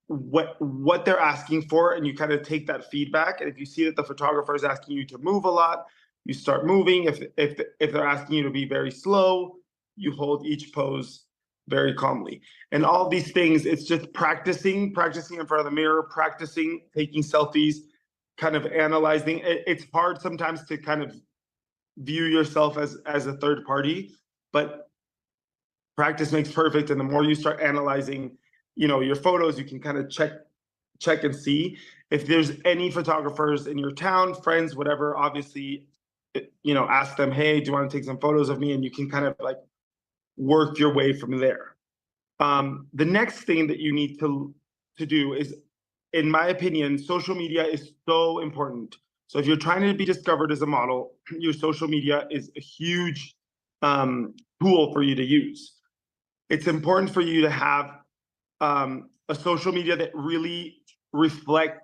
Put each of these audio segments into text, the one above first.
what they're asking for, and you kind of take that feedback. And if you see that the photographer is asking you to move a lot, you start moving. If they're asking you to be very slow, you hold each pose very calmly. And all these things, it's just practicing in front of the mirror, practicing taking selfies, kind of analyzing. It's hard sometimes to kind of view yourself as a third party, but practice makes perfect. And the more you start analyzing, your photos, you can kind of check and see if there's any photographers in your town, friends, whatever. Obviously, ask them, hey, do you want to take some photos of me? And you can kind of like work your way from there. The next thing that you need to do is, in my opinion, social media is so important. So if you're trying to be discovered as a model, your social media is a huge tool for you to use. It's important for you to have a social media that really reflects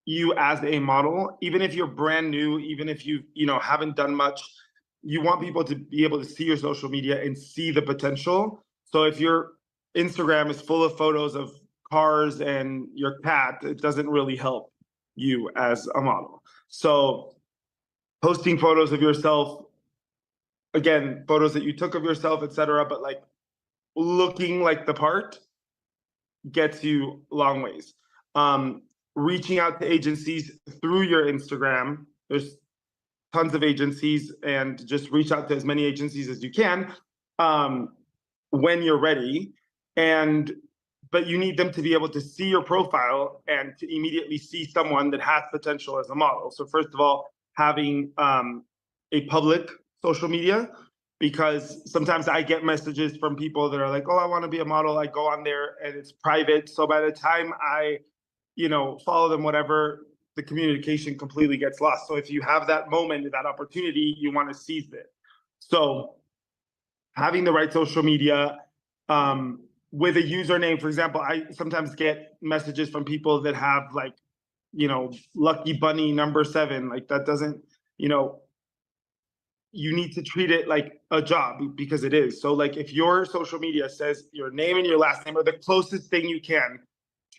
you as a model. Even if you're brand new, even if you haven't done much, you want people to be able to see your social media and see the potential. So if your Instagram is full of photos of cars and your cat, it doesn't really help you as a model. So posting photos of yourself, again, photos that you took of yourself, etc., but like looking like the part gets you a long ways. Reaching out to agencies through your Instagram. There's tons of agencies, and just reach out to as many agencies as you can when you're ready. But you need them to be able to see your profile and to immediately see someone that has potential as a model. So first of all, having a public social media, because sometimes I get messages from people that are like, oh, I want to be a model. I go on there and it's private. So by the time I, follow them, whatever, the communication completely gets lost. So if you have that moment, that opportunity, you want to seize it. So having the right social media, with a username, for example, I sometimes get messages from people that have like, Lucky Bunny #7. Like that doesn't, you need to treat it like a job, because it is. So like if your social media says your name and your last name, or the closest thing you can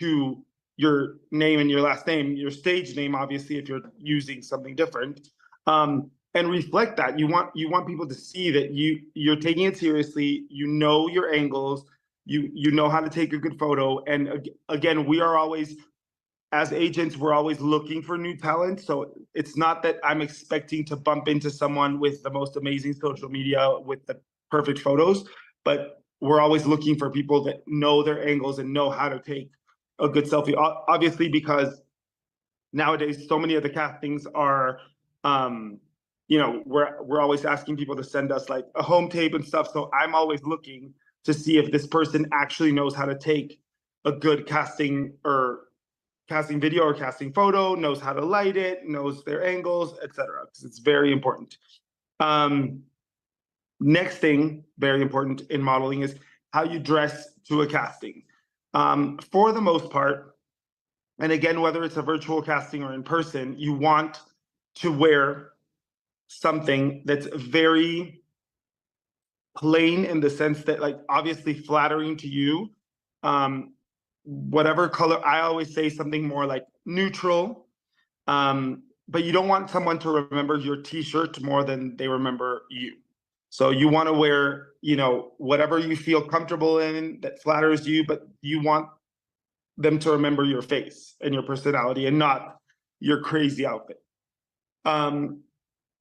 to your name and your last name, your stage name, obviously, if you're using something different, and reflect that. You want people to see that you're taking it seriously, your angles, you know how to take a good photo. And again, we are always, as agents, we're always looking for new talent. So it's not that I'm expecting to bump into someone with the most amazing social media with the perfect photos, but we're always looking for people that know their angles and know how to take a good selfie. Obviously, because nowadays so many of the castings are, we're always asking people to send us like a home tape and stuff. So I'm always looking to see if this person actually knows how to take a good casting video or casting photo, knows how to light it, knows their angles, etc. Because it's very important. Next thing, very important in modeling, is how you dress to a casting. For the most part, and again, whether it's a virtual casting or in person, you want to wear something that's very plain, in the sense that, like, obviously flattering to you. Whatever color, I always say something more like neutral. But you don't want someone to remember your t-shirt more than they remember you. So you want to wear, whatever you feel comfortable in that flatters you, but you want them to remember your face and your personality and not your crazy outfit.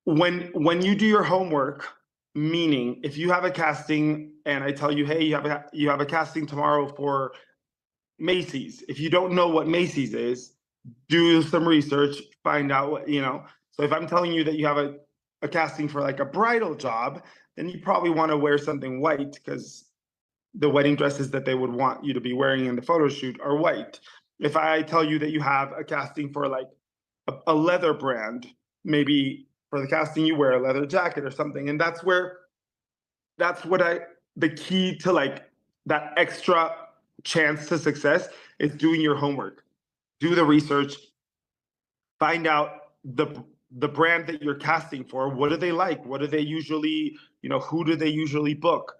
When you do your homework, meaning if you have a casting and I tell you, hey, you have a casting tomorrow for Macy's. If you don't know what Macy's is, do some research, find out what, So if I'm telling you that you have a casting for like a bridal job, then you probably want to wear something white, because the wedding dresses that they would want you to be wearing in the photo shoot are white. If I tell you that you have a casting for like a leather brand, maybe for the casting you wear a leather jacket or something. And that's the key to like that extra chance to success is doing your homework. Do the research, find out the brand that you're casting for. What do they like? What do they usually, who do they usually book?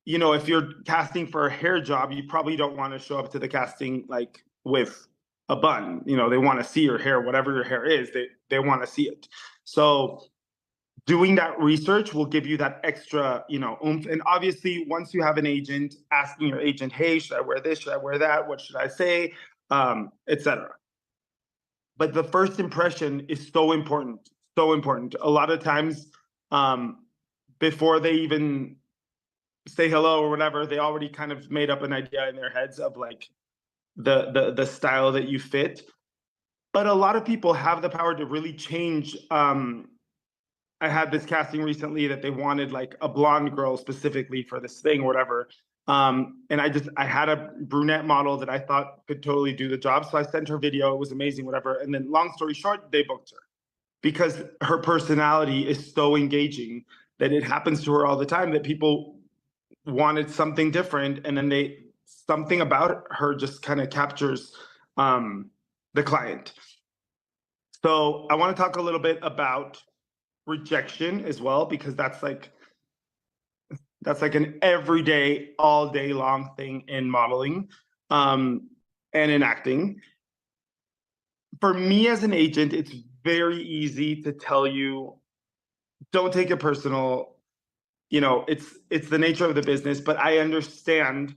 you know, if you're casting for a hair job, you probably don't want to show up to the casting like with a bun. You know, they want to see your hair, whatever your hair is, they want to see it. So doing that research will give you that extra, you know, oomph. And obviously, once you have an agent, asking your agent, hey, should I wear this? Should I wear that? What should I say? Etc. But the first impression is so important, so important. A lot of times, before they even say hello or whatever, they already kind of made up an idea in their heads of like the style that you fit. But a lot of people have the power to really change. I had this casting recently that they wanted like a blonde girl specifically for this thing or whatever. And I had a brunette model that I thought could totally do the job. So I sent her video, it was amazing, whatever. And then long story short, they booked her because her personality is so engaging that it happens to her all the time that people wanted something different. And then something about her just kind of captures the client. So I want to talk a little bit about rejection as well, because that's like an everyday, all day long thing in modeling and in acting. For me as an agent, it's very easy to tell you, don't take it personal. You know, it's the nature of the business, but I understand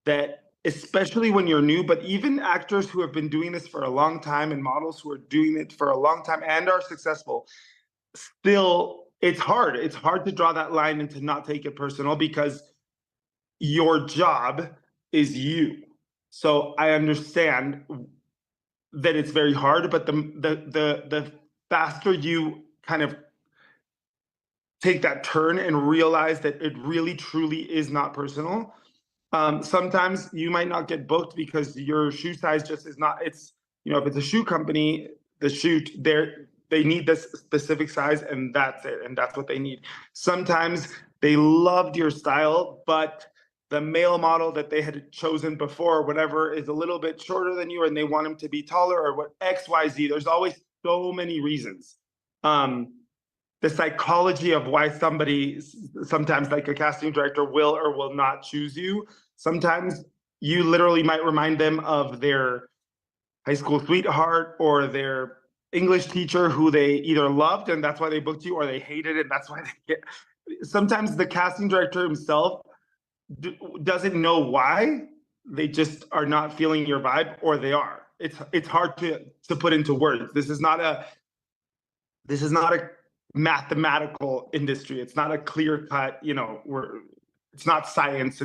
that, especially when you're new, but even actors who have been doing this for a long time and models who are doing it for a long time and are successful, still, it's hard. It's hard to draw that line and to not take it personal because your job is you. So I understand that it's very hard, but the faster you kind of take that turn and realize that it really truly is not personal. Sometimes you might not get booked because your shoe size just is not, it's, you know, if it's a shoe company, the shoot, they need this specific size and that's it. And that's what they need. Sometimes they loved your style, but the male model that they had chosen before or whatever is a little bit shorter than you and they want him to be taller or what X, Y, Z. There's always so many reasons. The psychology of why somebody, sometimes like a casting director, will or will not choose you. Sometimes you literally might remind them of their high school sweetheart or their English teacher who they either loved and that's why they booked you, or they hated it and that's why they get. Sometimes the casting director himself doesn't know why. They just are not feeling your vibe, or they are. It's hard to put into words. This is not a mathematical industry. It's not a clear cut, you know, it's not science.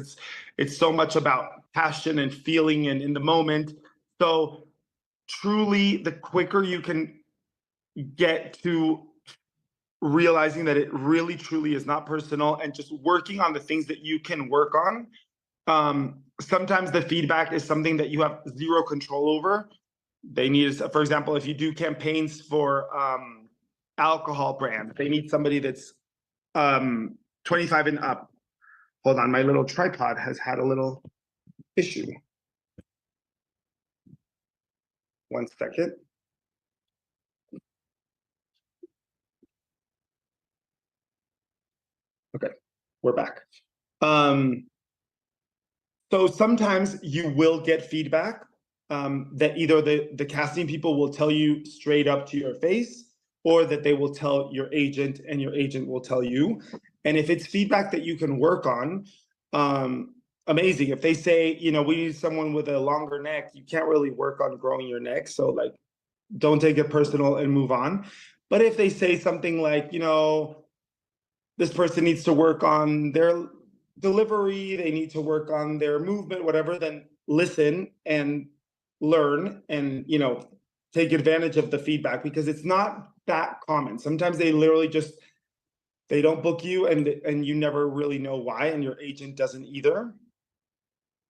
It's so much about passion and feeling and in the moment. So truly, the quicker you can get to realizing that it really truly is not personal and just working on the things that you can work on. Sometimes the feedback is something that you have zero control over. They need, for example, if you do campaigns for alcohol brand, they need somebody that's 25 and up. Hold on, my little tripod has had a little issue. One second. Okay, we're back. So sometimes you will get feedback that either the casting people will tell you straight up to your face, or that they will tell your agent and your agent will tell you. And if it's feedback that you can work on, amazing. If they say, you know, we need someone with a longer neck, you can't really work on growing your neck. So like, don't take it personal and move on. But if they say something like, you know, this person needs to work on their delivery, they need to work on their movement, whatever, then listen and learn and, you know, take advantage of the feedback, because it's not that common. Sometimes they literally just, they don't book you and you never really know why, and your agent doesn't either.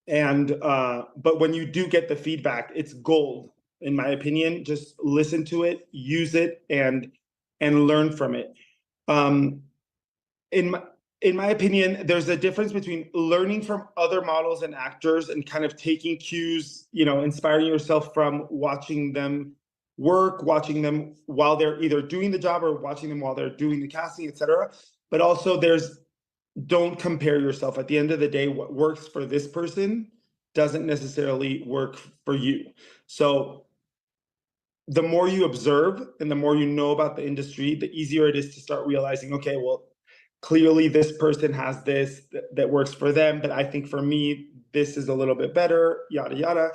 And but when you do get the feedback, it's gold, in my opinion. Just listen to it, use it, and learn from it. In my opinion, there's a difference between learning from other models and actors and kind of taking cues, you know, inspiring yourself from watching them work, watching them while they're either doing the job or watching them while they're doing the casting, etc. But also there's don't compare yourself. At the end of the day, what works for this person doesn't necessarily work for you. So the more you observe and the more you know about the industry, the easier it is to start realizing, okay, well, clearly this person has this that works for them, but I think for me, this is a little bit better, yada, yada.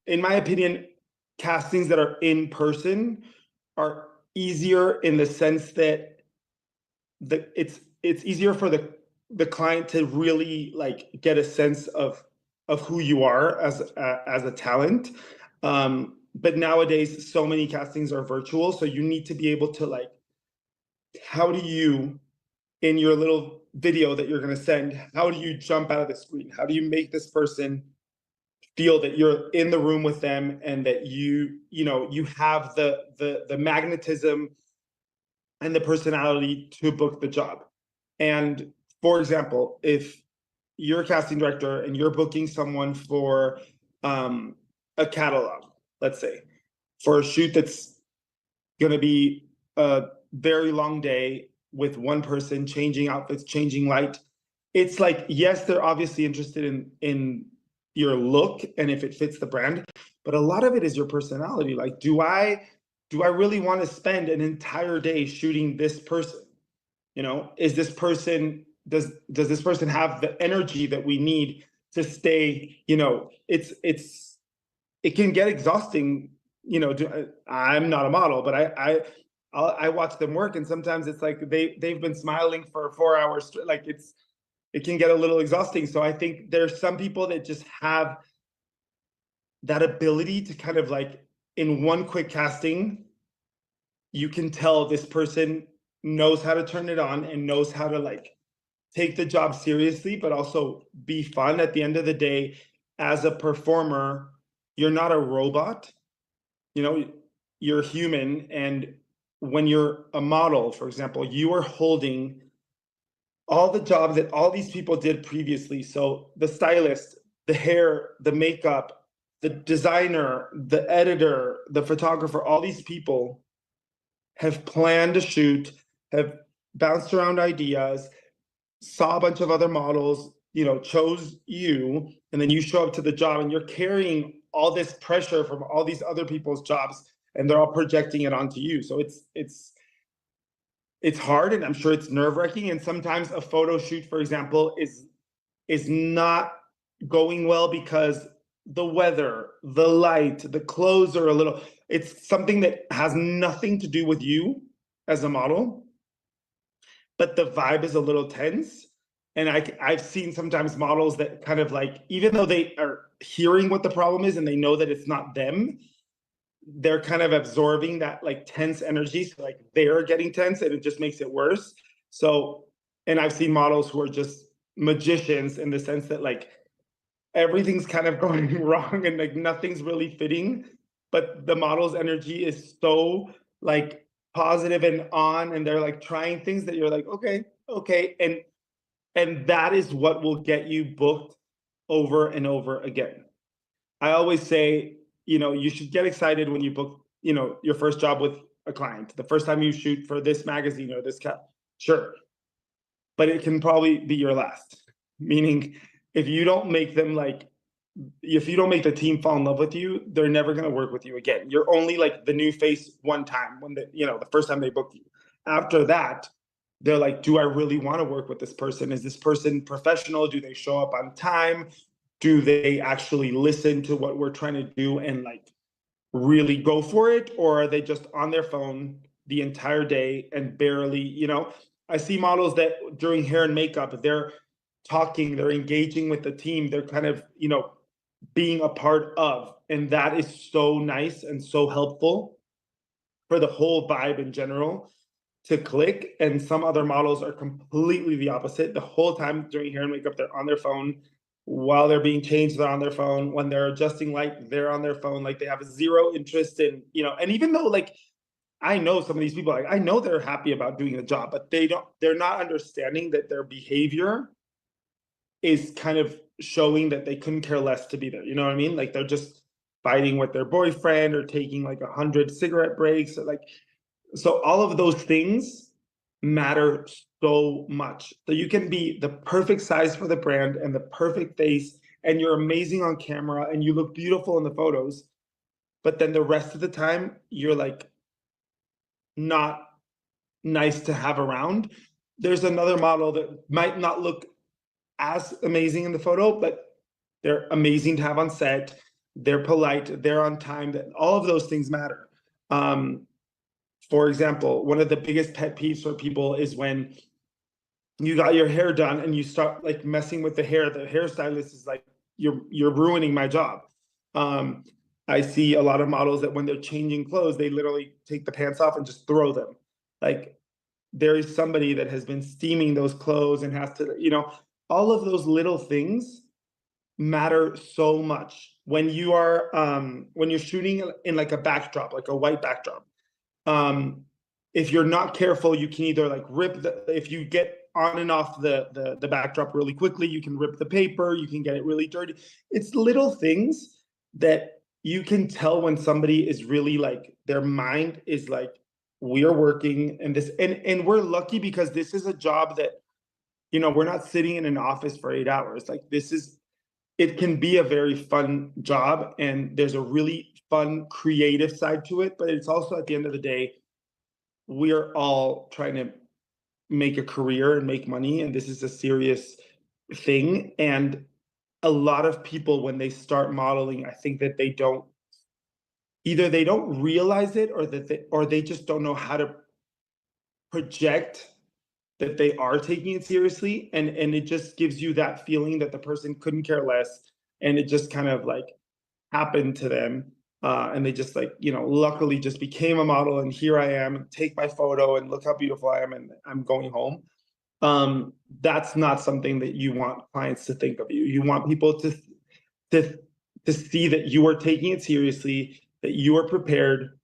In my opinion, castings that are in person are easier in the sense that it's easier for the client to really like get a sense of who you are as a talent. But nowadays, so many castings are virtual, so you need to be able to like, how do you, in your little video that you're going to send, how do you jump out of the screen? How do you make this person feel that you're in the room with them and that you have the magnetism and the personality to book the job? And for example, if you're a casting director and you're booking someone for a catalog, let's say, for a shoot that's going to be a very long day with one person changing outfits, changing light, it's like, yes, they're obviously interested in your look and if it fits the brand, but a lot of it is your personality. Like, do I really want to spend an entire day shooting this person? Is this person, does this person have the energy that we need to stay? It can get exhausting. I'm not a model, but I watch them work, and sometimes it's like they've been smiling for 4 hours. Like it can get a little exhausting. So I think there's some people that just have that ability to kind of like, in one quick casting, you can tell this person knows how to turn it on and knows how to like take the job seriously, but also be fun. At the end of the day, as a performer, you're not a robot. You're human. And when you're a model, for example, you are holding all the jobs that all these people did previously. So the stylist, the hair, the makeup, the designer, the editor, the photographer, all these people have planned a shoot, have bounced around ideas, saw a bunch of other models, chose you, and then you show up to the job and you're carrying all this pressure from all these other people's jobs, and they're all projecting it onto you. So it's hard, and I'm sure it's nerve-wracking. And sometimes a photo shoot, for example, is not going well because the weather, the light, the clothes are a little, it's something that has nothing to do with you as a model, but the vibe is a little tense. And I've seen sometimes models that kind of like, even though they are hearing what the problem is and they know that it's not them, they're kind of absorbing that like tense energy. So like they're getting tense and it just makes it worse. So, and I've seen models who are just magicians in the sense that like everything's kind of going wrong and like nothing's really fitting, but the model's energy is so like positive and on, and they're like trying things that you're like, okay. And that is what will get you booked over and over again. I always say, you should get excited when you book, your first job with a client. The first time you shoot for this magazine or this sure. But it can probably be your last. Meaning, if you don't make them like, if you don't make the team fall in love with you, they're never going to work with you again. You're only like the new face one time when the first time they book you. After that, they're like, do I really want to work with this person? Is this person professional? Do they show up on time? Do they actually listen to what we're trying to do and like really go for it? Or are they just on their phone the entire day and barely, I see models that during hair and makeup, they're talking, they're engaging with the team, they're kind of, being a part of. And that is so nice and so helpful for the whole vibe in general to click. And some other models are completely the opposite. The whole time during hair and makeup, they're on their phone. While they're being changed, they're on their phone. When they're adjusting light, they're on their phone. Like they have zero interest in, and even though like, I know some of these people, like I know they're happy about doing the job, but they're not understanding that their behavior is kind of showing that they couldn't care less to be there. You know what I mean? Like they're just fighting with their boyfriend or taking like 100 cigarette breaks. Or like, so all of those things matter so much. So you can be the perfect size for the brand and the perfect face, and you're amazing on camera and you look beautiful in the photos, but then the rest of the time you're like not nice to have around. There's another model that might not look as amazing in the photo, but they're amazing to have on set. They're polite, they're on time, that all of those things matter. For example, one of the biggest pet peeves for people is when you got your hair done and you start like messing with the hair. The hairstylist is like, you're ruining my job. I see a lot of models that when they're changing clothes, they literally take the pants off and just throw them. Like, there is somebody that has been steaming those clothes and has to, all of those little things matter so much when you are when you're shooting in like a backdrop, like a white backdrop. If you're not careful, you can either like rip if you get on and off the backdrop really quickly, you can rip the paper, you can get it really dirty. It's little things that you can tell when somebody is really like, their mind is like, we're working and this, and we're lucky because this is a job that, we're not sitting in an office for 8 hours. Like, it can be a very fun job, and there's a really fun creative side to it, but it's also, at the end of the day, we are all trying to make a career and make money, and this is a serious thing. And a lot of people, when they start modeling, I think that they don't realize it, or they just don't know how to project that they are taking it seriously, and it just gives you that feeling that the person couldn't care less, and it just kind of like happened to them, and they just like, luckily just became a model, and here I am, take my photo and look how beautiful I am, and I'm going home. That's not something that you want clients to think of you. You want people to see that you are taking it seriously, that you are prepared,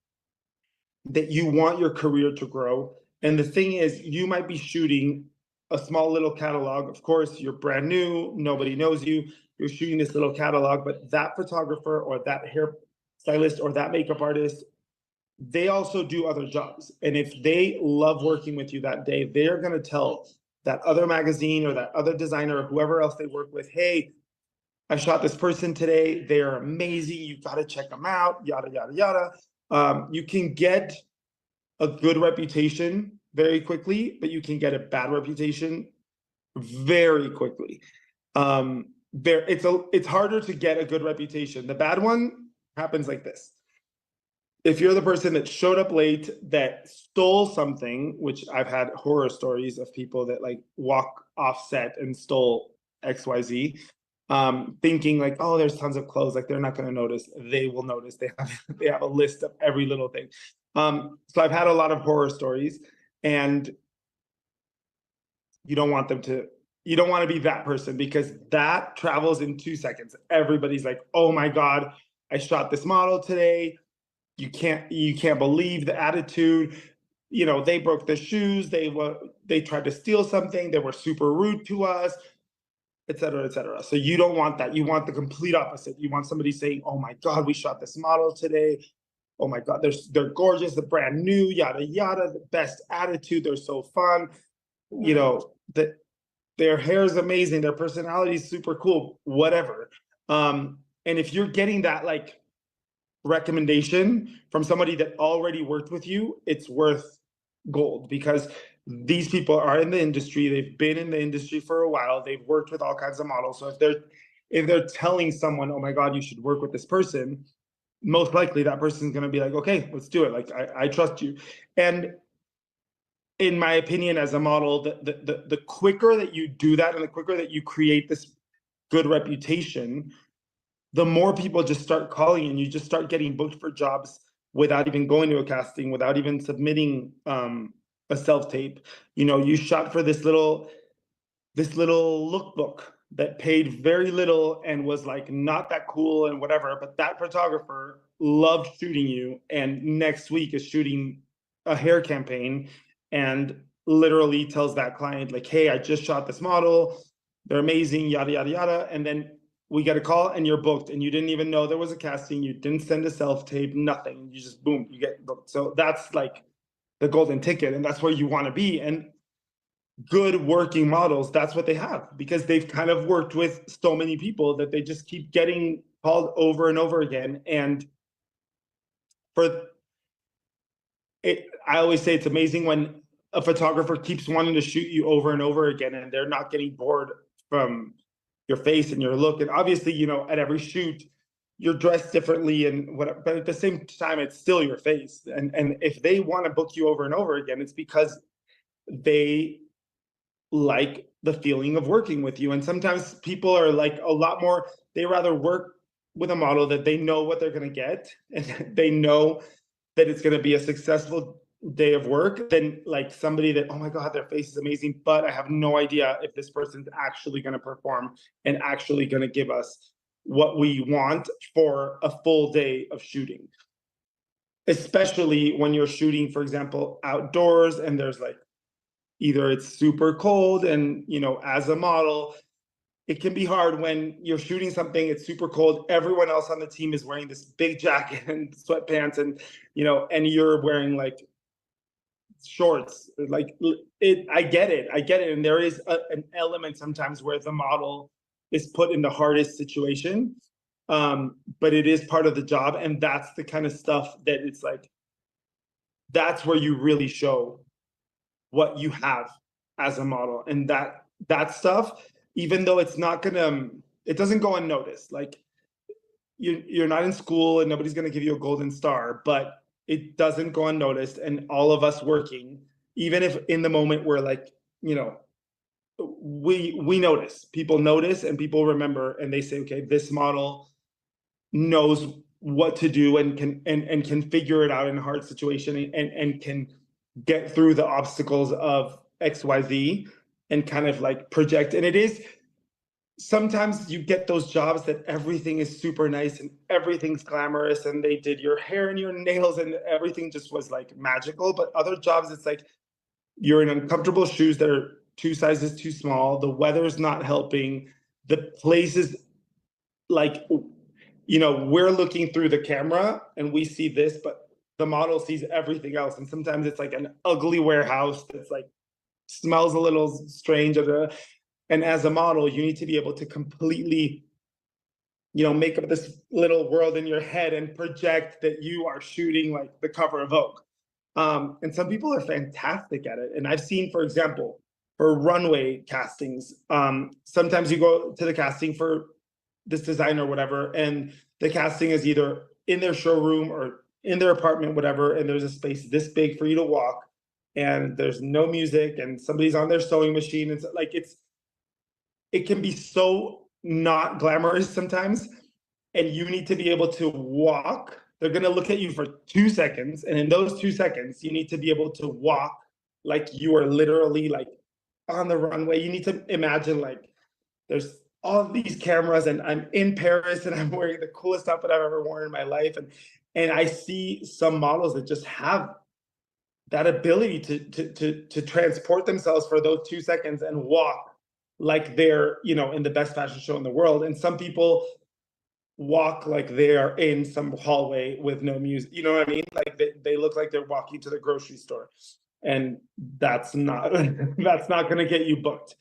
that you want your career to grow. And the thing is, you might be shooting a small little catalog. Of course, you're brand new, nobody knows you. You're shooting this little catalog, but that photographer or that hair stylist or that makeup artist, they also do other jobs. And if they love working with you that day, they're going to tell that other magazine or that other designer or whoever else they work with, hey, I shot this person today. They are amazing. You got to check them out, yada, yada, yada. You can get a good reputation very quickly, but you can get a bad reputation very quickly. It's harder to get a good reputation. The bad one happens like this. If you're the person that showed up late, that stole something, which I've had horror stories of people that like walk off set and stole XYZ, thinking like, oh, there's tons of clothes, like they're not going to notice. They will notice. They have a list of every little thing. So I've had a lot of horror stories, and you don't want to be that person, because that travels in 2 seconds. Everybody's like, oh my God, I shot this model today. You can't believe the attitude. They broke the shoes. They tried to steal something. They were super rude to us, et cetera, et cetera. So you don't want that. You want the complete opposite. You want somebody saying, oh my God, we shot this model today. Oh my God, they're gorgeous, they're brand new, yada, yada, the best attitude. They're so fun. Their hair is amazing. Their personality is super cool, whatever. And if you're getting that like recommendation from somebody that already worked with you, it's worth gold, because these people are in the industry. They've been in the industry for a while. They've worked with all kinds of models. So if they're telling someone, oh my God, you should work with this person, most likely that person's going to be like, okay, let's do it. Like, I trust you. And in my opinion, as a model, the quicker that you do that, and the quicker that you create this good reputation, the more people just start calling, and you just start getting booked for jobs without even going to a casting, without even submitting a self-tape. You shot for this little lookbook that paid very little and was like not that cool and whatever, but that photographer loved shooting you, and next week is shooting a hair campaign and literally tells that client like, hey, I just shot this model, they're amazing, yada, yada, yada. And then we get a call and you're booked, and you didn't even know there was a casting. You didn't send a self-tape, nothing. You just, boom, you get booked. So that's the golden ticket, and that's where you want to be. And good working models, that's what they have, because they've kind of worked with so many people that they just keep getting called over and over again. And for it, I always say it's amazing when a photographer keeps wanting to shoot you over and over again, and they're not getting bored from your face and your look. And obviously, you know, at every shoot, you're dressed differently and whatever, but at the same time, it's still your face. And if they want to book you over and over again, it's because they like the feeling of working with you. And sometimes people are like a lot more, they rather work with a model that they know what they're going to get and they know that it's going to be a successful day of work than like somebody that, oh my God, their face is amazing, but I have no idea if this person's actually going to perform and actually going to give us what we want for a full day of shooting. Especially when you're shooting, for example, outdoors, and there's like, either it's super cold, and you know, as a model, it can be hard when you're shooting something, it's super cold, everyone else on the team is wearing this big jacket and sweatpants, and you know, and you're wearing like shorts. Like it, I get it, and there is an element sometimes where the model is put in the hardest situation, but it is part of the job, and that's the kind of stuff that it's like, that's where you really show what you have as a model. And that stuff, even though it's not gonna, it doesn't go unnoticed. Like you're not in school and nobody's gonna give you a golden star, but it doesn't go unnoticed. And all of us working, even if in the moment we're like, you know, we notice, people notice, and people remember, and they say, okay, this model knows what to do and can figure it out in a hard situation, and can get through the obstacles of XYZ and kind of like project. And it is, sometimes you get those jobs that everything is super nice and everything's glamorous, and they did your hair and your nails and everything just was like magical. But other jobs, it's like you're in uncomfortable shoes that are 2 sizes too small, the weather's not helping, the place is like, you know, we're looking through the camera and we see this, but the model sees everything else. And sometimes it's like an ugly warehouse that's like smells a little strange. And as a model, you need to be able to completely, you know, make up this little world in your head and project that you are shooting like the cover of Vogue. And some people are fantastic at it. And I've seen, for example, for runway castings, sometimes you go to the casting for this designer or whatever, and the casting is either in their showroom or in their apartment, whatever, and there's a space this big for you to walk, and there's no music, and somebody's on their sewing machine. It's like, it can be so not glamorous sometimes, and you need to be able to walk. They're going to look at you for 2 seconds, and in those 2 seconds, you need to be able to walk like you are literally like on the runway. You need to imagine like there's all these cameras, and I'm in Paris, and I'm wearing the coolest outfit I've ever worn in my life. And I see some models that just have that ability to transport themselves for those 2 seconds and walk like they're, you know, in the best fashion show in the world. And some people walk like they're in some hallway with no music. You know what I mean? Like they look like they're walking to the grocery store, and that's not that's not going to get you booked.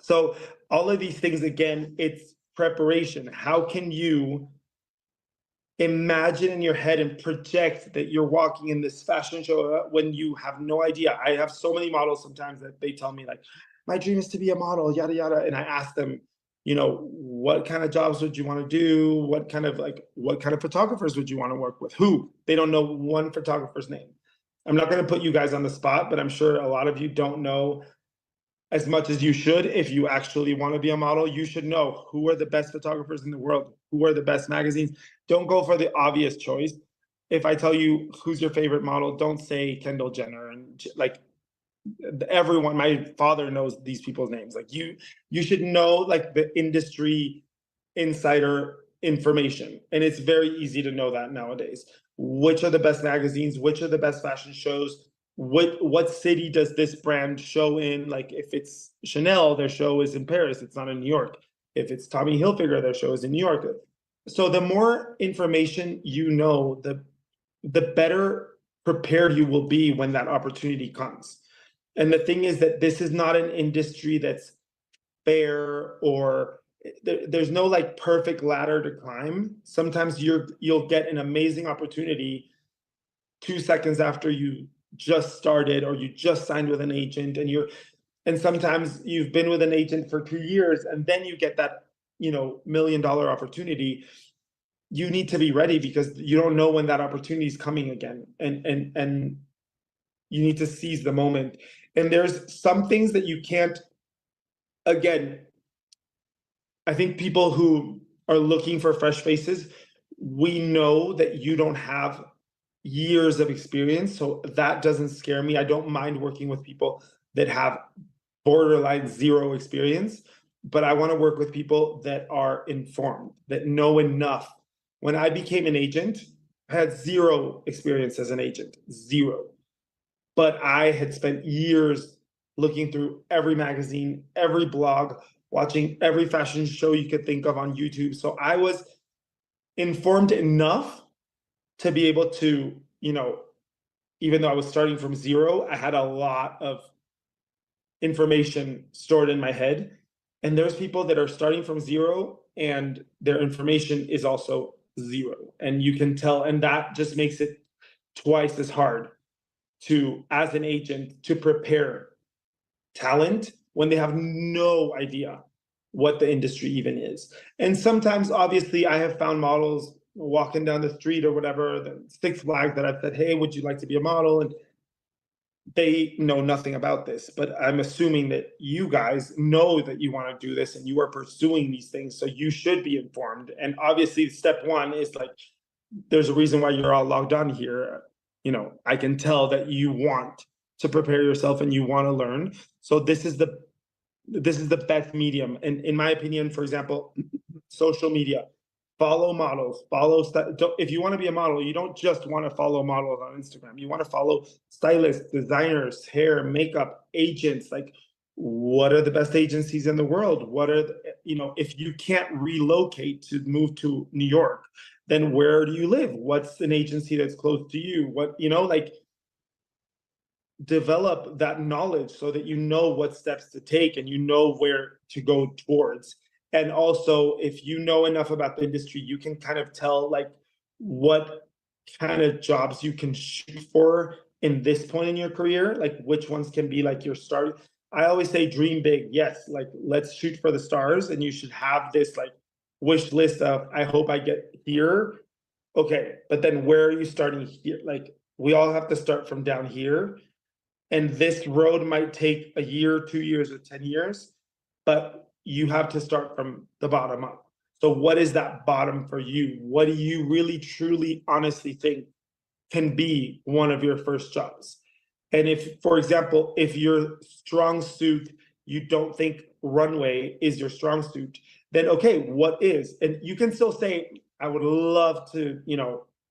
So all of these things, again, it's preparation. How can you imagine in your head and project that you're walking in this fashion show when you have no idea? I have so many models sometimes that they tell me like, my dream is to be a model, yada, yada. And I ask them, you know, what kind of jobs would you want to do? What kind of photographers would you want to work with? Who? They don't know one photographer's name. I'm not going to put you guys on the spot, but I'm sure a lot of you don't know as much as you should. If you actually want to be a model, you should know who are the best photographers in the world, who are the best magazines. Don't go for the obvious choice. If I tell you who's your favorite model, don't say Kendall Jenner. And like everyone, my father knows these people's names. Like you should know like the industry insider information. And it's very easy to know that nowadays. Which are the best magazines? Which are the best fashion shows? What city does this brand show in? Like if it's Chanel, their show is in Paris, it's not in New York. If it's Tommy Hilfiger, their show is in New York. So the more information you know, the better prepared you will be when that opportunity comes. And the thing is that this is not an industry that's fair, or there's no like perfect ladder to climb. Sometimes you'll get an amazing opportunity 2 seconds after you just started, or you just signed with an agent, and sometimes you've been with an agent for 2 years, and then you get that, $1 million opportunity. You need to be ready, because you don't know when that opportunity is coming again, and you need to seize the moment. And there's some things that you can't. Again, I think people who are looking for fresh faces, we know that you don't have years of experience, so that doesn't scare me. I don't mind working with people that have borderline zero experience, but I want to work with people that are informed, that know enough. When I became an agent, I had zero experience as an agent, zero. But I had spent years looking through every magazine, every blog, watching every fashion show you could think of on YouTube. So I was informed enough to be able to, even though I was starting from zero, I had a lot of information stored in my head. And there's people that are starting from zero and their information is also zero. And you can tell, and that just makes it twice as hard to, as an agent, to prepare talent when they have no idea what the industry even is. And sometimes, obviously, I have found models walking down the street or whatever, the Six Flags, that I've said, hey, would you like to be a model? And they know nothing about this, but I'm assuming that you guys know that you want to do this and you are pursuing these things, so you should be informed. And obviously, step one is like, there's a reason why you're all logged on here. I can tell that you want to prepare yourself and you want to learn. So this is the best medium. And in my opinion, for example, social media, follow models, if you want to be a model, you don't just want to follow models on Instagram. You want to follow stylists, designers, hair, makeup, agents. Like, what are the best agencies in the world? If you can't relocate to move to New York, then where do you live? What's an agency that's close to you? Develop that knowledge so that you know what steps to take and you know where to go towards. And also, if you know enough about the industry, you can kind of tell like what kind of jobs you can shoot for in this point in your career, like which ones can be like your start. I always say dream big. Yes, like let's shoot for the stars, and you should have this like wish list of, I hope I get here. Okay, but then where are you starting here? Like, we all have to start from down here. And this road might take a year, 2 years, or 10 years, but you have to start from the bottom up. So what is that bottom for you? What do you really, truly, honestly think can be one of your first jobs? And if, for example, if your strong suit, you don't think runway is your strong suit, then okay, what is? And you can still say, I would love to,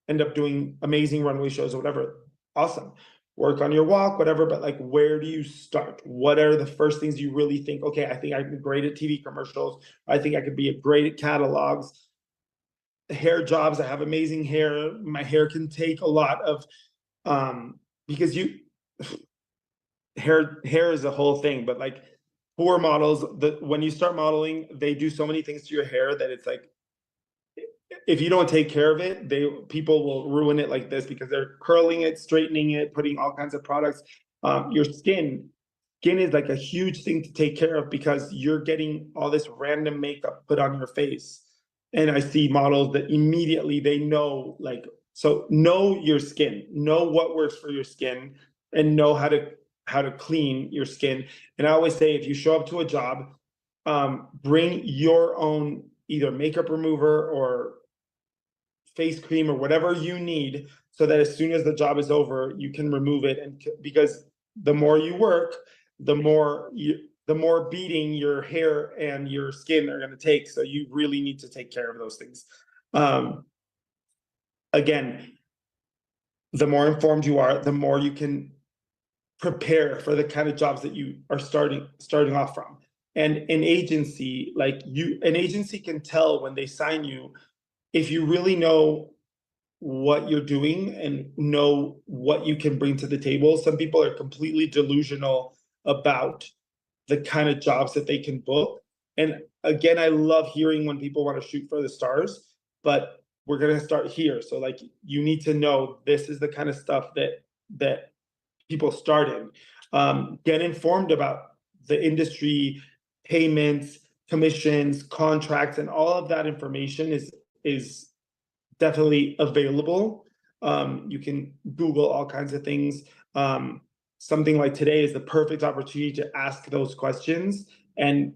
end up doing amazing runway shows or whatever. Awesome. Work on your walk, whatever, but like, where do you start? What are the first things you really think, okay, I think I can be great at TV commercials. I think I could be great at catalogs. Hair jobs, I have amazing hair. My hair can take a lot of, because hair is a whole thing, but like poor models, when you start modeling, they do so many things to your hair that it's like, if you don't take care of it, people will ruin it like this, because they're curling it, straightening it, putting all kinds of products. Your skin is like a huge thing to take care of, because you're getting all this random makeup put on your face. And I see models that immediately they know, like, so know your skin, know what works for your skin, and know how to clean your skin. And I always say, if you show up to a job, bring your own either makeup remover or face cream or whatever you need, so that as soon as the job is over, you can remove it. And because the more you work, the more beating your hair and your skin are going to take. So you really need to take care of those things. Again, the more informed you are, the more you can prepare for the kind of jobs that you are starting off from. And an agency, an agency can tell when they sign you, if you really know what you're doing and know what you can bring to the table. Some people are completely delusional about the kind of jobs that they can book. And again, I love hearing when people want to shoot for the stars, but we're going to start here. So like, you need to know this is the kind of stuff that people start in. Get informed about the industry, payments, commissions, contracts, and all of that information is definitely available. You can Google all kinds of things. Something like today is the perfect opportunity to ask those questions. And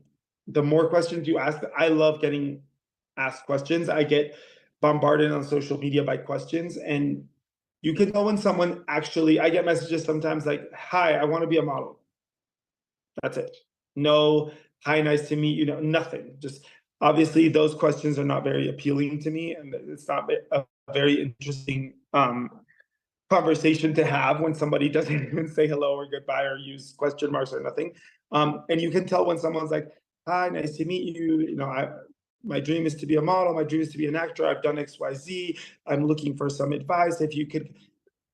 the more questions you ask, I love getting asked questions. I get bombarded on social media by questions, and you can know when someone actually, I get messages sometimes like, hi, I want to be a model. That's it. No, hi, nice to meet you. No, nothing. Just obviously those questions are not very appealing to me, and it's not a very interesting conversation to have when somebody doesn't even say hello or goodbye or use question marks or nothing. And you can tell when someone's like, hi, nice to meet you. You know, my dream is to be a model. My dream is to be an actor. I've done XYZ. I'm looking for some advice. If you could,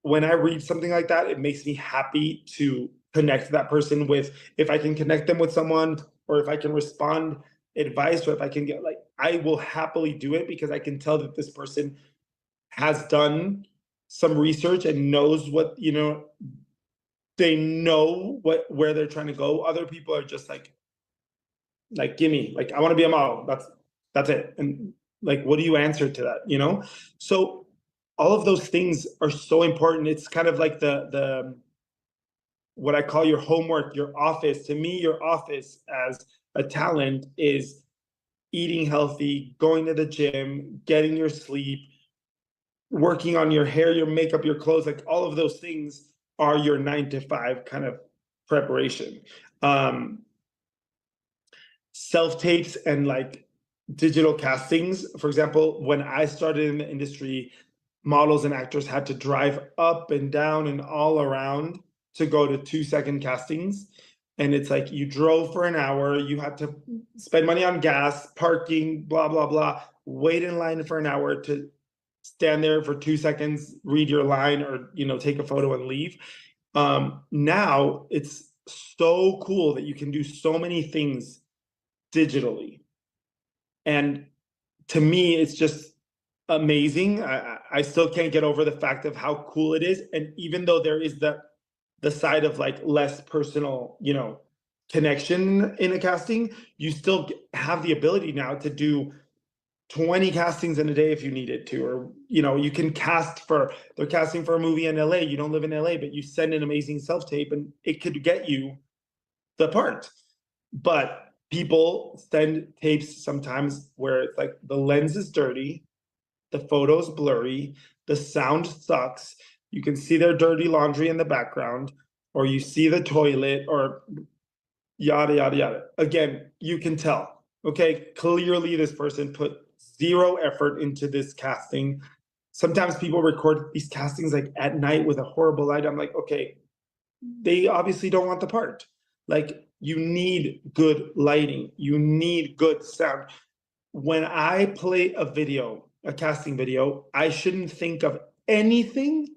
when I read something like that, it makes me happy to connect that person with, if I can connect them with someone, or if I can respond advice, or if I can get, like, I will happily do it because I can tell that this person has done some research and knows what, you know, they know where they're trying to go. Other people are just like gimme, like, I want to be a model. That's it. And like, what do you answer to that, you know? So all of those things are so important. It's kind of like the what I call your homework, your office. To me, your office as a talent is eating healthy, going to the gym, getting your sleep, working on your hair, your makeup, your clothes. Like, all of those things are your 9 to 5 kind of preparation. Self tapes and like digital castings. For example, when I started in the industry, models and actors had to drive up and down and all around to go to 2-second castings. And it's like, you drove for an hour, you had to spend money on gas, parking, blah, blah, blah, wait in line for an hour to stand there for 2 seconds, read your line, or, you know, take a photo and leave. Now it's so cool that you can do so many things digitally. And to me, it's just amazing. I still can't get over the fact of how cool it is. And even though there is the side of like less personal, you know, connection in a casting, you still have the ability now to do 20 castings in a day if you needed to, or, you know, you can cast for, they're casting for a movie in LA. You don't live in LA, but you send an amazing self tape and it could get you the part. But people send tapes sometimes where it's like the lens is dirty, the photo's blurry, the sound sucks, you can see their dirty laundry in the background, or you see the toilet, or yada, yada, yada. Again, you can tell, okay, clearly this person put zero effort into this casting. Sometimes people record these castings like at night with a horrible light. I'm like, okay, they obviously don't want the part. Like, you need good lighting, you need good sound. When I play a video, a casting video, I shouldn't think of anything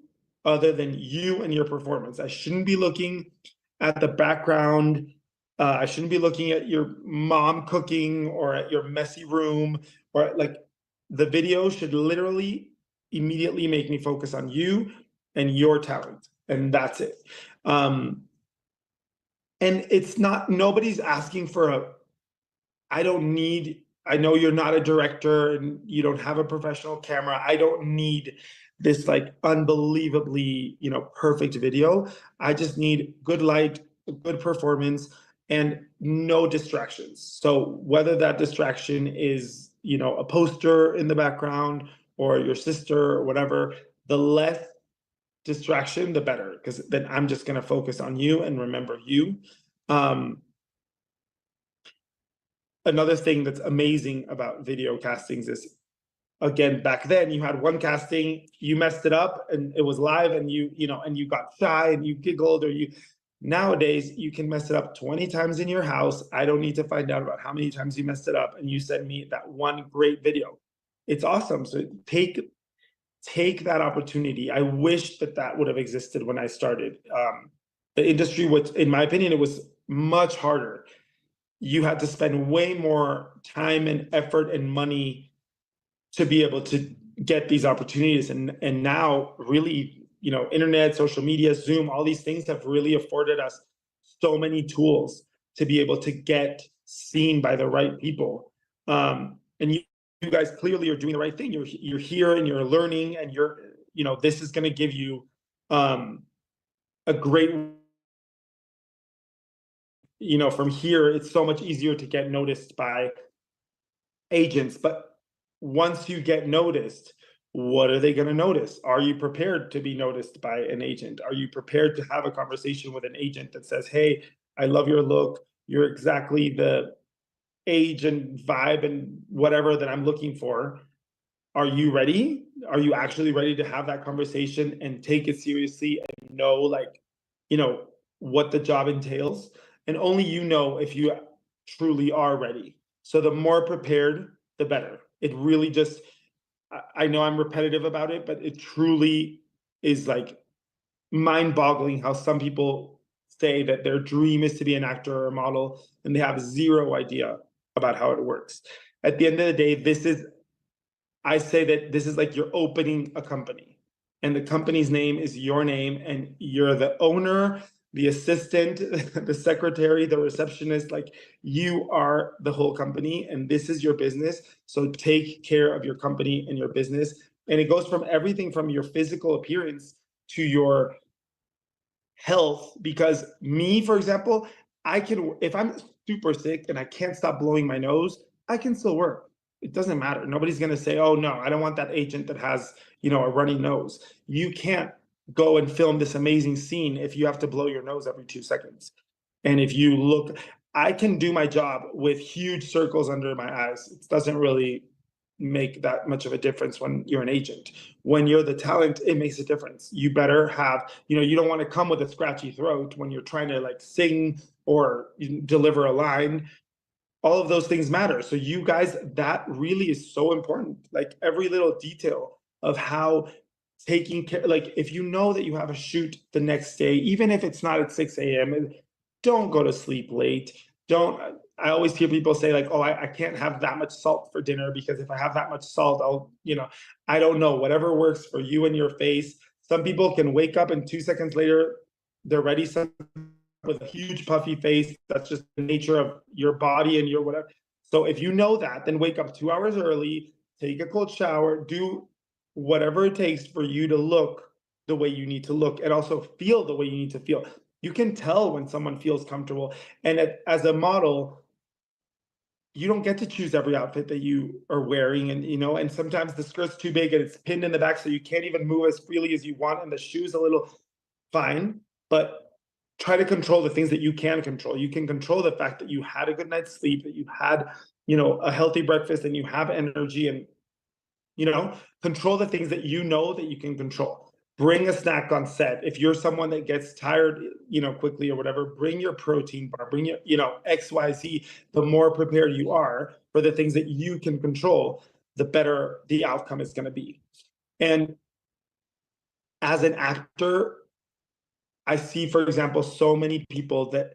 other than you and your performance. I shouldn't be looking at the background. I shouldn't be looking at your mom cooking or at your messy room, or like, the video should literally immediately make me focus on you and your talent, and that's it. And it's not, nobody's asking for a, I don't need, I know you're not a director and you don't have a professional camera. I don't need this like unbelievably, you know, perfect video. I just need good light, good performance, and no distractions. So whether that distraction is, you know, a poster in the background or your sister or whatever, the less distraction, the better, because then I'm just going to focus on you and remember you. Another thing that's amazing about video castings is, again, back then you had one casting, you messed it up and it was live, and you know, and you got shy and you giggled, or you, nowadays you can mess it up 20 times in your house. I don't need to find out about how many times you messed it up, and you send me that one great video. It's awesome. So take that opportunity. I wish that would have existed when I started. The industry, which in my opinion, it was much harder. You had to spend way more time and effort and money to be able to get these opportunities. And now really, internet, social media, Zoom, all these things have really afforded us so many tools to be able to get seen by the right people. And you guys clearly are doing the right thing. You're here and you're learning, and this is going to give you a great, from here, it's so much easier to get noticed by agents. But once you get noticed, what are they going to notice? Are you prepared to be noticed by an agent? Are you prepared to have a conversation with an agent that says, hey, I love your look. You're exactly the age and vibe and whatever that I'm looking for. Are you ready? Are you actually ready to have that conversation and take it seriously and know, what the job entails? And only if you truly are ready. So the more prepared, the better. It really just, I know I'm repetitive about it, but it truly is mind-boggling how some people say that their dream is to be an actor or a model, and they have zero idea about how it works. At the end of the day, I say that this is like you're opening a company, and the company's name is your name, and you're the owner, the assistant, the secretary, the receptionist. You are the whole company, and this is your business. So take care of your company and your business. And it goes from everything from your physical appearance to your health. Because me, for example, if I'm super sick and I can't stop blowing my nose, I can still work. It doesn't matter. Nobody's going to say, oh no, I don't want that agent that has, a runny nose. You can't go and film this amazing scene if you have to blow your nose every 2 seconds. And if you look, I can do my job with huge circles under my eyes. It doesn't really make that much of a difference when you're an agent. When you're the talent, it makes a difference. You better have, you don't want to come with a scratchy throat when you're trying to sing or deliver a line. All of those things matter. So you guys, that really is so important. Every little detail of how taking care, if you know that you have a shoot the next day, even if it's not at 6 a.m., don't go to sleep late. I always hear people say oh, I can't have that much salt for dinner, because if I have that much salt, I don't know, whatever works for you and your face. Some people can wake up and 2 seconds later, they're ready with a huge puffy face. That's just the nature of your body and your whatever. So if you know that, then wake up 2 hours early, take a cold shower, do whatever it takes for you to look the way you need to look, and also feel the way you need to feel. You can tell when someone feels comfortable. And as a model, you don't get to choose every outfit that you are wearing. And sometimes the skirt's too big and it's pinned in the back, so you can't even move as freely as you want, and the shoe's a little fine. But try to control the things that you can control. You can control the fact that you had a good night's sleep, that you had, a healthy breakfast, and you have energy, and, control the things that that you can control. Bring a snack on set. If you're someone that gets tired, quickly or whatever, bring your protein bar, bring your, XYZ. The more prepared you are for the things that you can control, the better the outcome is going to be. And as an actor, I see, for example, so many people that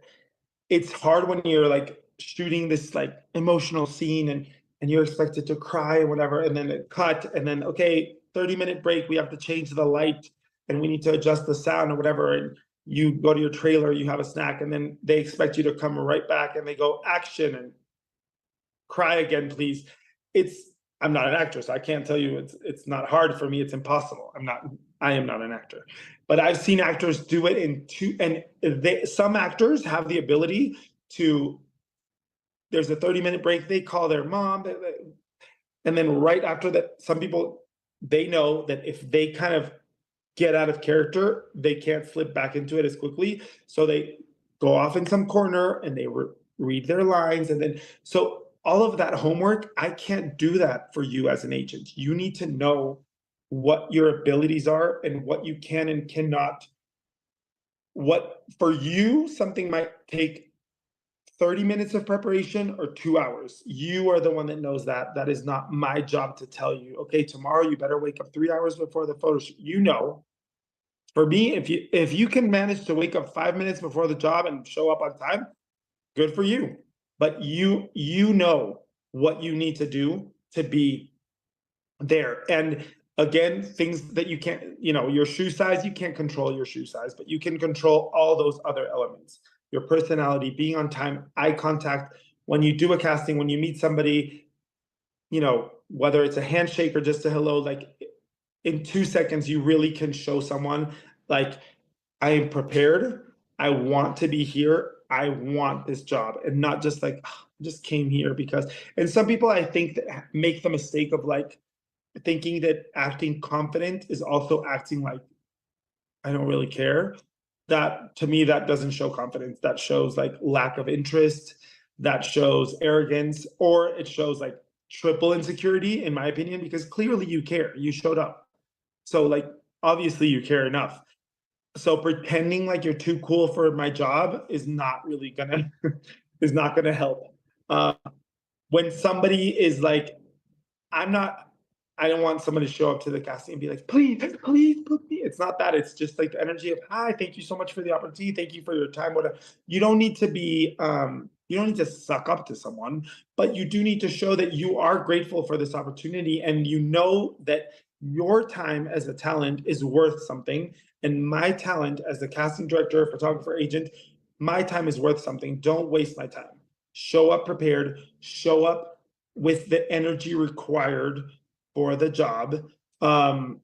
it's hard when you're shooting this emotional scene, and you're expected to cry or whatever, and then it cut, and then, okay, 30-minute break, we have to change the light, and we need to adjust the sound or whatever, and you go to your trailer, you have a snack, and then they expect you to come right back, and they go, action, and cry again, please. I'm not an actor, so I can't tell you it's not hard for me. It's impossible. I am not an actor. But I've seen actors do it and some actors have the ability to, there's a 30-minute break, they call their mom, and then right after that, some people, they know that if they kind of get out of character, they can't slip back into it as quickly. So they go off in some corner and they read their lines. And then, so all of that homework, I can't do that for you as an agent. You need to know what your abilities are and what you can and cannot. What for you, something might take 30 minutes of preparation or 2 hours. You are the one that knows that. That is not my job to tell you, okay, tomorrow you better wake up 3 hours before the photo shoot. You know, for me, if you can manage to wake up 5 minutes before the job and show up on time, good for you. But you know what you need to do to be there. And again, things that you can't, your shoe size, you can't control your shoe size, but you can control all those other elements. Your personality, being on time, eye contact. When you do a casting, when you meet somebody, whether it's a handshake or just a hello, like in 2 seconds, you really can show someone, like, I am prepared. I want to be here. I want this job, and not just like, "Oh, I just came here because." And some people, I think, that make the mistake of like thinking that acting confident is also acting like I don't really care. That, to me, that doesn't show confidence. That shows like lack of interest. That shows arrogance, or it shows like triple insecurity, in my opinion, because clearly you care. You showed up. So like obviously you care enough. So pretending like you're too cool for my job is not really gonna is not gonna help. Uh, when somebody is like, I'm not, I don't want someone to show up to the casting and be like, please, please put me. It's not that. It's just like the energy of, hi, thank you so much for the opportunity. Thank you for your time. Whatever. You don't need to be, you don't need to suck up to someone, but you do need to show that you are grateful for this opportunity, and you know that your time as a talent is worth something. And my talent as a casting director, photographer, agent, my time is worth something. Don't waste my time. Show up prepared, show up with the energy required for the job. One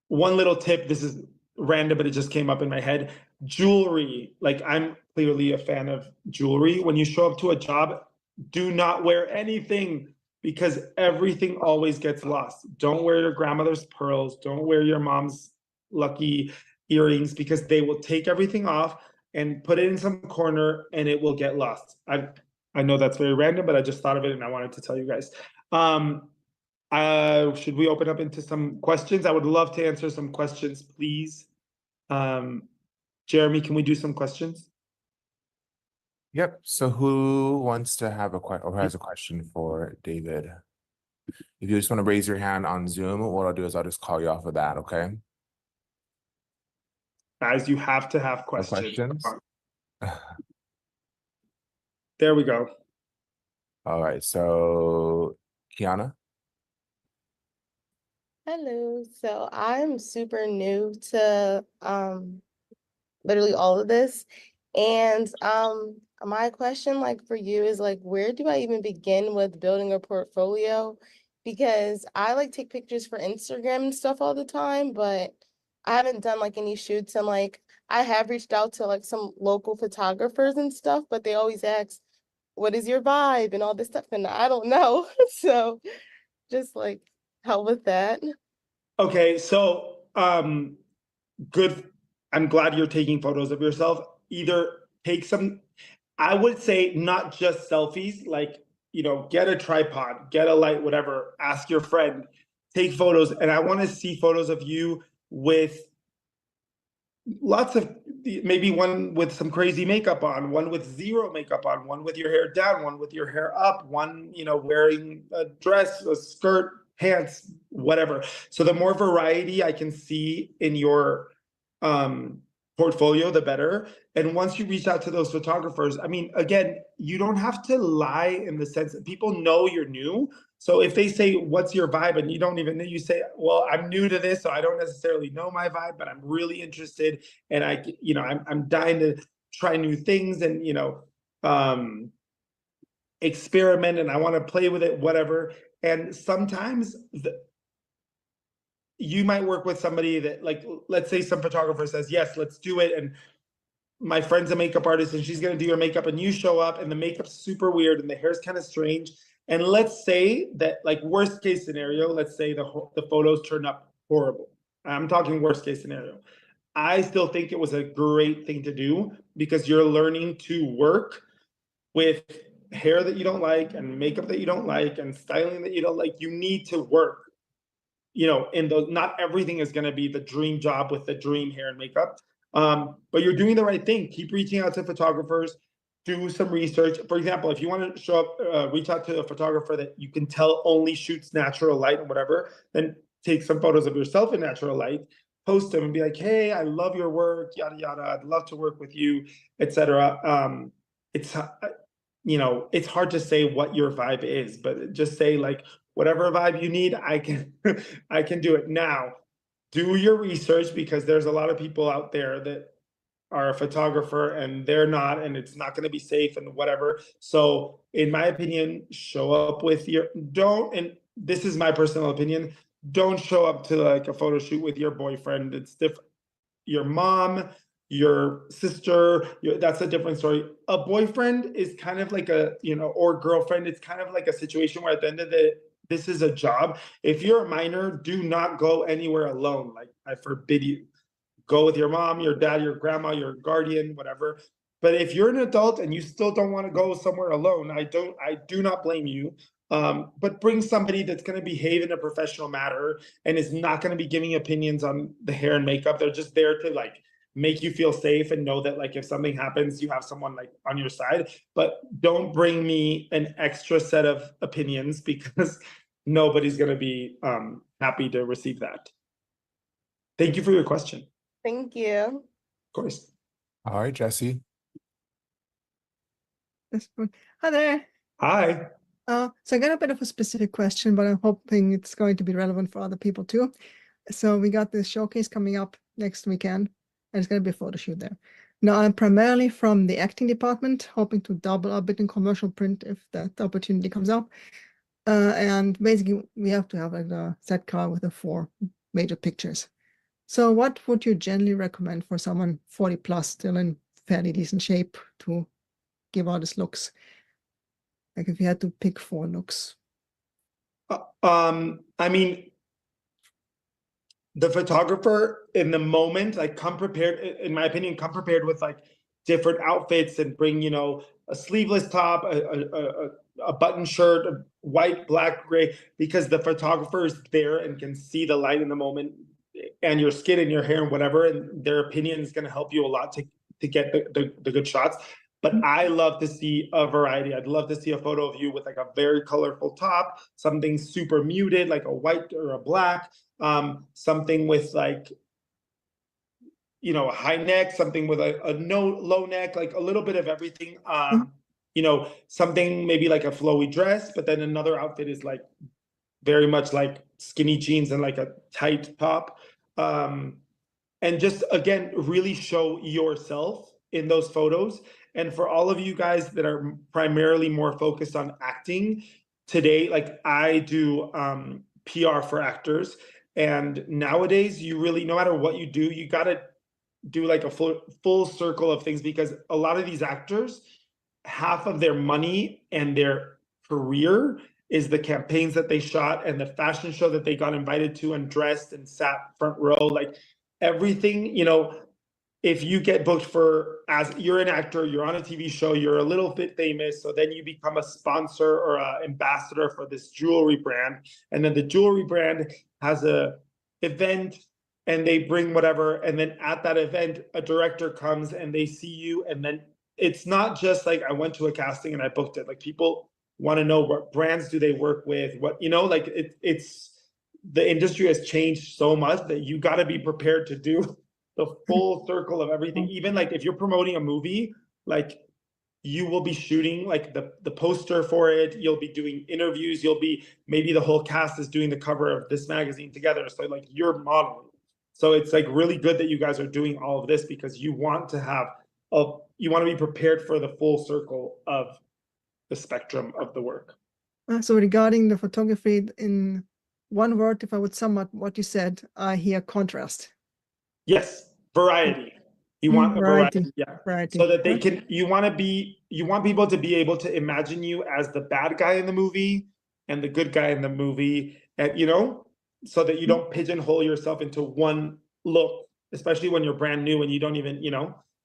little tip, this is random, but it just came up in my head. Jewelry, like I'm clearly a fan of jewelry. When you show up to a job, do not wear anything, because everything always gets lost. Don't wear your grandmother's pearls. Don't wear your mom's lucky earrings, because they will take everything off and put it in some corner and it will get lost. I know that's very random, but I just thought of it and I wanted to tell you guys. Should we open up into some questions? I would love to answer some questions, please. Jeremy, can we do some questions? Yep. So who wants to have or has a question for David? If you just want to raise your hand on Zoom, what I'll do is I'll just call you off of that, okay? Guys, you have to have No questions. questions? There we go. All right. So Kiana? Hello. So I'm super new to literally all of this. And my question like for you is like, where do I even begin with building a portfolio? Because I like take pictures for Instagram and stuff all the time, but I haven't done like any shoots, and like I have reached out to like some local photographers and stuff, but they always ask, what is your vibe and all this stuff, and I don't know. So just like help with that. Okay, so good. I'm glad you're taking photos of yourself. Either take some, I would say not just selfies, like, get a tripod, get a light, whatever, ask your friend, take photos. And I want to see photos of you with lots of, maybe one with some crazy makeup on, one with zero makeup on, one with your hair down, one with your hair up, one, wearing a dress, a skirt, pants, whatever. So the more variety I can see in your portfolio, the better. And once you reach out to those photographers, I mean, again, you don't have to lie in the sense that people know you're new. So if they say, what's your vibe? And you don't even know, you say, well, I'm new to this, so I don't necessarily know my vibe, but I'm really interested. And I'm dying to try new things and, experiment, and I want to play with it, whatever. And sometimes you might work with somebody that, like, let's say some photographer says, yes, let's do it. And my friend's a makeup artist and she's going to do your makeup, and you show up and the makeup's super weird and the hair's kind of strange. And let's say that, like, worst case scenario, let's say the photos turn up horrible. I'm talking worst case scenario. I still think it was a great thing to do, because you're learning to work with hair that you don't like and makeup that you don't like and styling that you don't like. You need to work, in those. Not everything is going to be the dream job with the dream hair and makeup. But you're doing the right thing. Keep reaching out to photographers. do some research. For example, if you want to show up, reach out to a photographer that you can tell only shoots natural light and whatever, then take some photos of yourself in natural light, post them and be like, hey, I love your work, yada, yada. I'd love to work with you, etc. It's, it's hard to say what your vibe is, but just say like, whatever vibe you need, I can, I can do it. Now, do your research, because there's a lot of people out there that are a photographer and they're not, and it's not going to be safe and whatever. So in my opinion, show up with your, and this is my personal opinion, don't show up to like a photo shoot with your boyfriend. It's different. Your mom, your sister, that's a different story. A boyfriend is kind of like a, or girlfriend, it's kind of like a situation where at the end of this is a job. If you're a minor, do not go anywhere alone. Like, I forbid you. Go with your mom, your dad, your grandma, your guardian, whatever. But if you're an adult and you still don't want to go somewhere alone, I do not blame you. But bring somebody that's going to behave in a professional manner and is not going to be giving opinions on the hair and makeup. They're just there to like make you feel safe and know that like if something happens, you have someone like on your side. But don't bring me an extra set of opinions, because nobody's going to be happy to receive that. Thank you for your question. Thank you. Of course. All right, Jesse. Hi there. Hi. So I got a bit of a specific question, but I'm hoping it's going to be relevant for other people too. So we got this showcase coming up next weekend, and it's going to be a photo shoot there. Now, I'm primarily from the acting department, hoping to double a bit in commercial print if that opportunity comes up. And basically, we have to have like a set card with the 4 major pictures. So what would you generally recommend for someone 40 plus, still in fairly decent shape, to give all these looks? Like if you had to pick 4 looks. I mean, the photographer in the moment, like, come prepared, in my opinion, come prepared with like different outfits and bring, a sleeveless top, a button shirt, a white, black, gray, because the photographer is there and can see the light in the moment and your skin and your hair and whatever, and their opinion is going to help you a lot to get the good shots. But I love to see a variety. I'd love to see a photo of you with like a very colorful top, something super muted, like a white or a black, something with like, a high neck, something with a low neck, like a little bit of everything. Something maybe like a flowy dress, but then another outfit is like very much like skinny jeans and like a tight top. And just, again, really show yourself in those photos. And for all of you guys that are primarily more focused on acting today, like I do PR for actors. And nowadays, you really, no matter what you do, you got to do like a full circle of things, because a lot of these actors, half of their money and their career is the campaigns that they shot and the fashion show that they got invited to and dressed and sat front row, like everything. If you get booked as you're an actor, you're on a TV show, you're a little bit famous, so then you become a sponsor or an ambassador for this jewelry brand, and then the jewelry brand has a event and they bring whatever, and then at that event a director comes and they see you, and then it's not just like I went to a casting and I booked it. Like, people want to know what brands do they work with, what, like it's the industry has changed so much that you got to be prepared to do the full circle of everything. Even like if you're promoting a movie, like you will be shooting like the poster for it, you'll be doing interviews, maybe the whole cast is doing the cover of this magazine together, so like you're modeling. So it's like really good that you guys are doing all of this, because you want to be prepared for the full circle of the spectrum of the work. So regarding the photography, in one word, if I would sum up what you said, I hear contrast. Yes, variety. You want variety, yeah. Variety. So that you want people to be able to imagine you as the bad guy in the movie and the good guy in the movie, and so that you don't pigeonhole yourself into one look, especially when you're brand new and you don't even,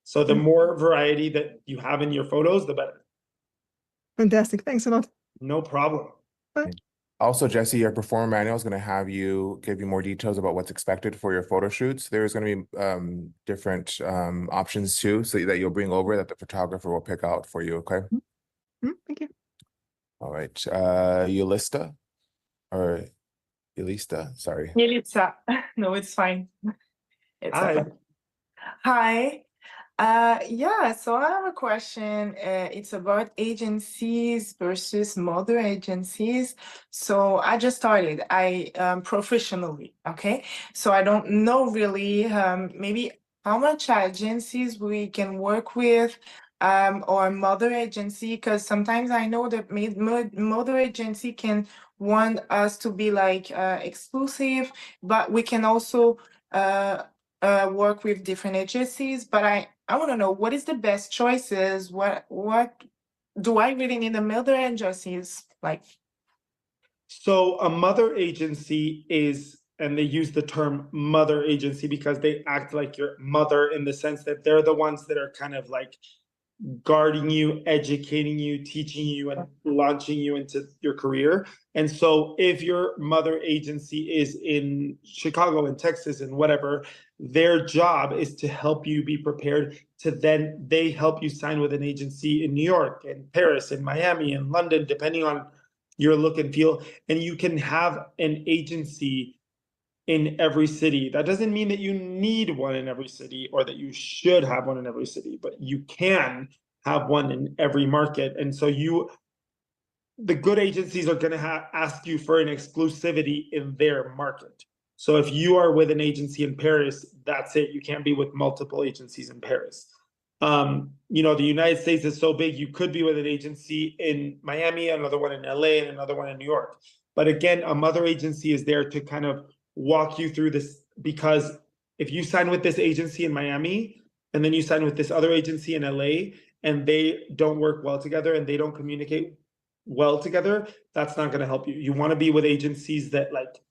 so the more variety that you have in your photos, the better. Fantastic. Thanks a lot. No problem. Bye. Also, Jesse, your performer manual is going to have you give you more details about what's expected for your photo shoots. There's going to be different options too, so that you'll bring over that the photographer will pick out for you. Okay. Thank you. All right. Yulista or Yulista, sorry. Yelitsa. No, it's fine. It's Hi. okay. Hi. Yeah, so I have a question. It's about agencies versus mother agencies. So I just started, professionally, okay? So I don't know really maybe how much agencies we can work with or mother agency, because sometimes I know that mother agency can want us to be like exclusive, but we can also work with different agencies. But I want to know, what is the best choices? What do I really need a mother agencies like? So a mother agency is, and they use the term mother agency because they act like your mother in the sense that they're the ones that are kind of like guarding you, educating you, teaching you, and launching you into your career. And so if your mother agency is in Chicago and Texas and whatever, their job is to help you be prepared to then they help you sign with an agency in New York and Paris and Miami and London, depending on your look and feel. And you can have an agency in every city. That doesn't mean that you need one in every city or that you should have one in every city, but you can have one in every market. And so the good agencies are going to ask you for an exclusivity in their market. So if you are with an agency in Paris, that's it. You can't be with multiple agencies in Paris. You know, the United States is so big, you could be with an agency in Miami, another one in LA, and another one in New York. But again, a mother agency is there to kind of walk you through this, because if you sign with this agency in Miami and then you sign with this other agency in LA and they don't work well together and they don't communicate well together, that's not going to help you. You want to be with agencies that like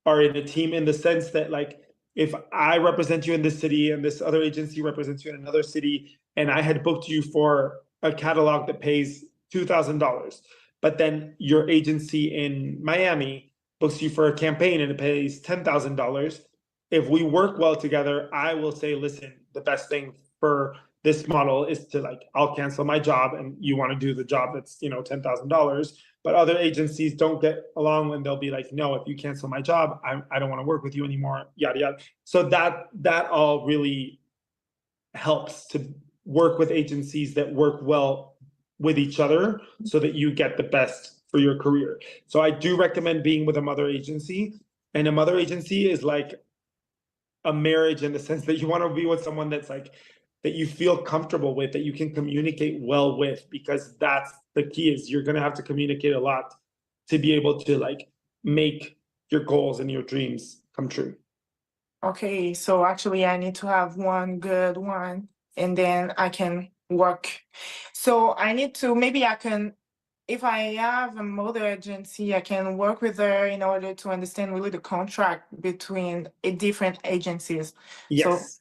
are in a team, in the sense that like if I represent you in this city and this other agency represents you in another city, and I had booked you for a catalog that pays $2,000, but then your agency in Miami books you for a campaign and it pays $10,000. If we work well together, I will say, listen, the best thing for this model is to like, I'll cancel my job and you want to do the job that's, you know, $10,000. But other agencies don't get along when they'll be like, no, if you cancel my job, I don't want to work with you anymore, yada, yada. So that all really helps to work with agencies that work well with each other so that you get the best for your career. So I do recommend being with a mother agency, and a mother agency is like a marriage in the sense that you want to be with someone that's like, that you feel comfortable with, that you can communicate well with, because that's the key, is you're going to have to communicate a lot to be able to like make your goals and your dreams come true. Okay, so actually I need to have one good one and then I can work. So I need to, maybe I can, if I have a mother agency, I can work with her in order to understand really the contract between different agencies. Yes.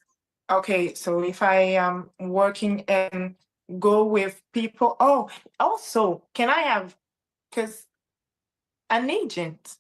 Okay, so if I am working and go with people, oh, also, can I have, because an agent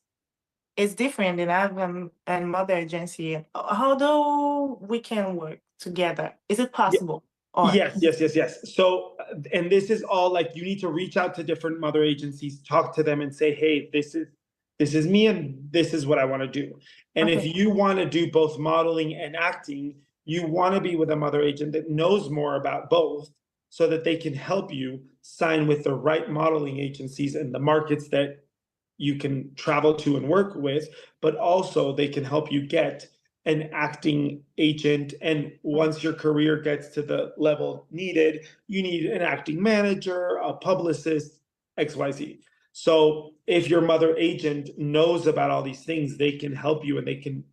is different than having a mother agency. How do we can work together? Is it possible? Or Yes. So, and this is all like, you need to reach out to different mother agencies, talk to them and say, hey, this is me and this is what I want to do. And Okay. if you want to do both modeling and acting, you want to be with a mother agent that knows more about both, so that they can help you sign with the right modeling agencies in the markets that you can travel to and work with, but also they can help you get an acting agent. And once your career gets to the level needed, you need an acting manager, a publicist, XYZ. So if your mother agent knows about all these things, they can help you and they can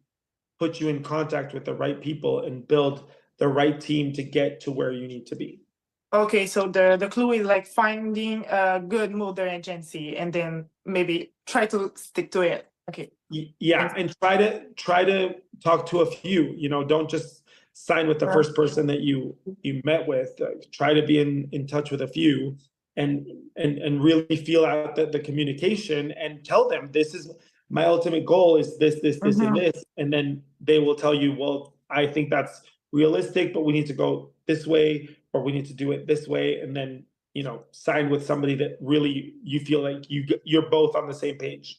put you in contact with the right people and build the right team to get to where you need to be. Okay, so the clue is like finding a good mother agency and then maybe try to stick to it. Okay. Yeah, and try to talk to a few. You know, don't just sign with the first person that you met with. Try to be in touch with a few, and really feel out the communication and tell them, this is my ultimate goal is this, and this. And then they will tell you, well, I think that's realistic, but we need to go this way, or we need to do it this way. And then, sign with somebody that really you feel like you're both on the same page.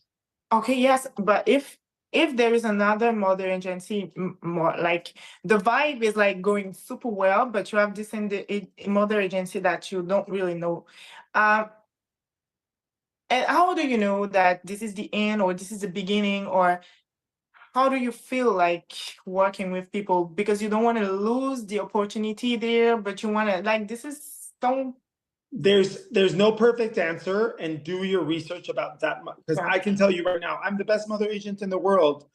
Okay, yes, but if there is another model agency, more like the vibe is like going super well, but you have this in the model agency that you don't really know, and how do you know that this is the end or this is the beginning, or how do you feel like working with people, because you don't want to lose the opportunity there, but you want to, like, this is so. There's no perfect answer, and do your research about that, because I can tell you right now, I'm the best mother agent in the world.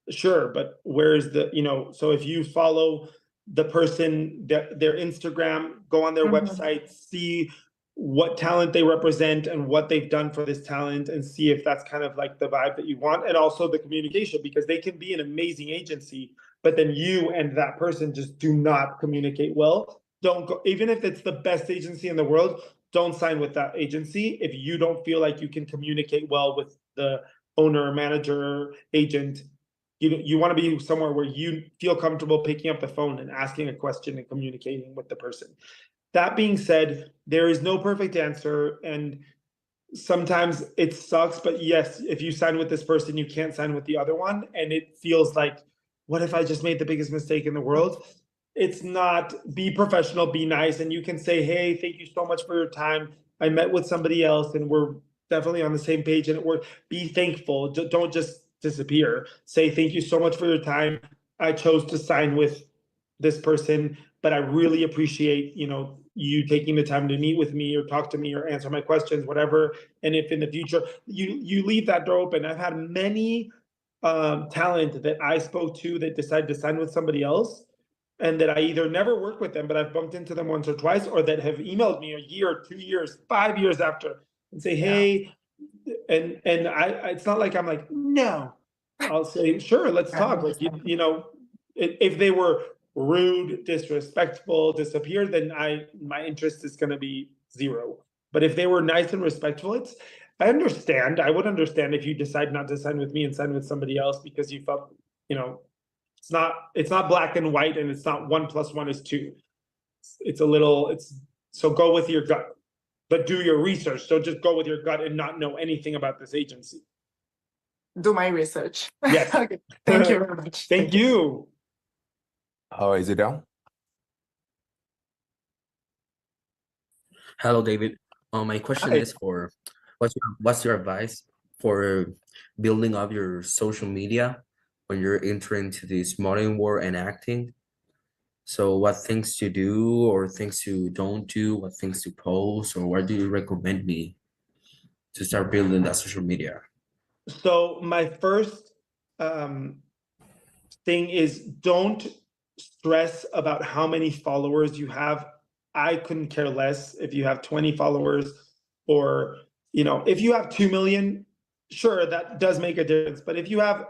Sure, but where's the, so if you follow the person, their Instagram, go on their website, see what talent they represent and what they've done for this talent, and see if that's kind of like the vibe that you want. And also the communication, because they can be an amazing agency, but then you and that person just do not communicate well. Don't go, even if it's the best agency in the world, don't sign with that agency if you don't feel like you can communicate well with the owner, manager, agent. You want to be somewhere where you feel comfortable picking up the phone and asking a question and communicating with the person. That being said, there is no perfect answer, and sometimes it sucks, but yes, if you sign with this person, you can't sign with the other one, and it feels like, what if I just made the biggest mistake in the world? It's not. Be professional, be nice, and you can say, hey, thank you so much for your time. I met with somebody else and we're definitely on the same page, and it worked. Be thankful. Don't just disappear. Say, thank you so much for your time. I chose to sign with this person, but I really appreciate, you taking the time to meet with me or talk to me or answer my questions, whatever. And if in the future you leave that door open. I've had many talent that I spoke to that decided to sign with somebody else, and that I either never worked with them, but I've bumped into them once or twice, or that have emailed me a year, 2 years, 5 years after and say, hey, and it's not like I'm like, no. I'll say, sure, let's talk. Like, if they were rude, disrespectful, disappeared, then my interest is going to be zero. But if they were nice and respectful, I understand. I would understand if you decide not to sign with me and sign with somebody else because you felt, it's not black and white, and it's not 1 + 1 is 2. So go with your gut, but do your research. Don't just go with your gut and not know anything about this agency. Do my research. Yes. Okay. Thank you very much. Thank you. How is it down? Hello, David. My question Hi. is for what's your advice for building up your social media when you're entering into this modeling world and acting? So what things to do or things you don't do, what things to post, or what do you recommend me to start building that social media? So my first thing is, don't stress about how many followers you have. I couldn't care less if you have 20 followers, or if you have 2 million, sure, that does make a difference. But if you have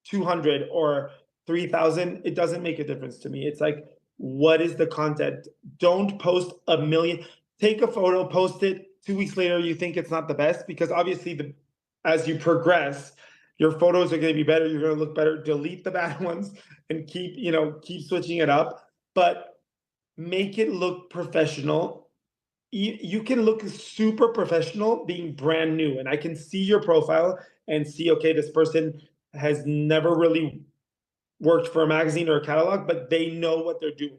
200 or 3,000, it doesn't make a difference to me. It's like, what is the content? Don't post 1 million. Take a photo, post it. 2 weeks later, you think it's not the best, because obviously as you progress, your photos are going to be better. You're going to look better. Delete the bad ones and keep switching it up, but make it look professional. You can look super professional being brand new, and I can see your profile and see, okay, this person has never really worked for a magazine or a catalog, but they know what they're doing.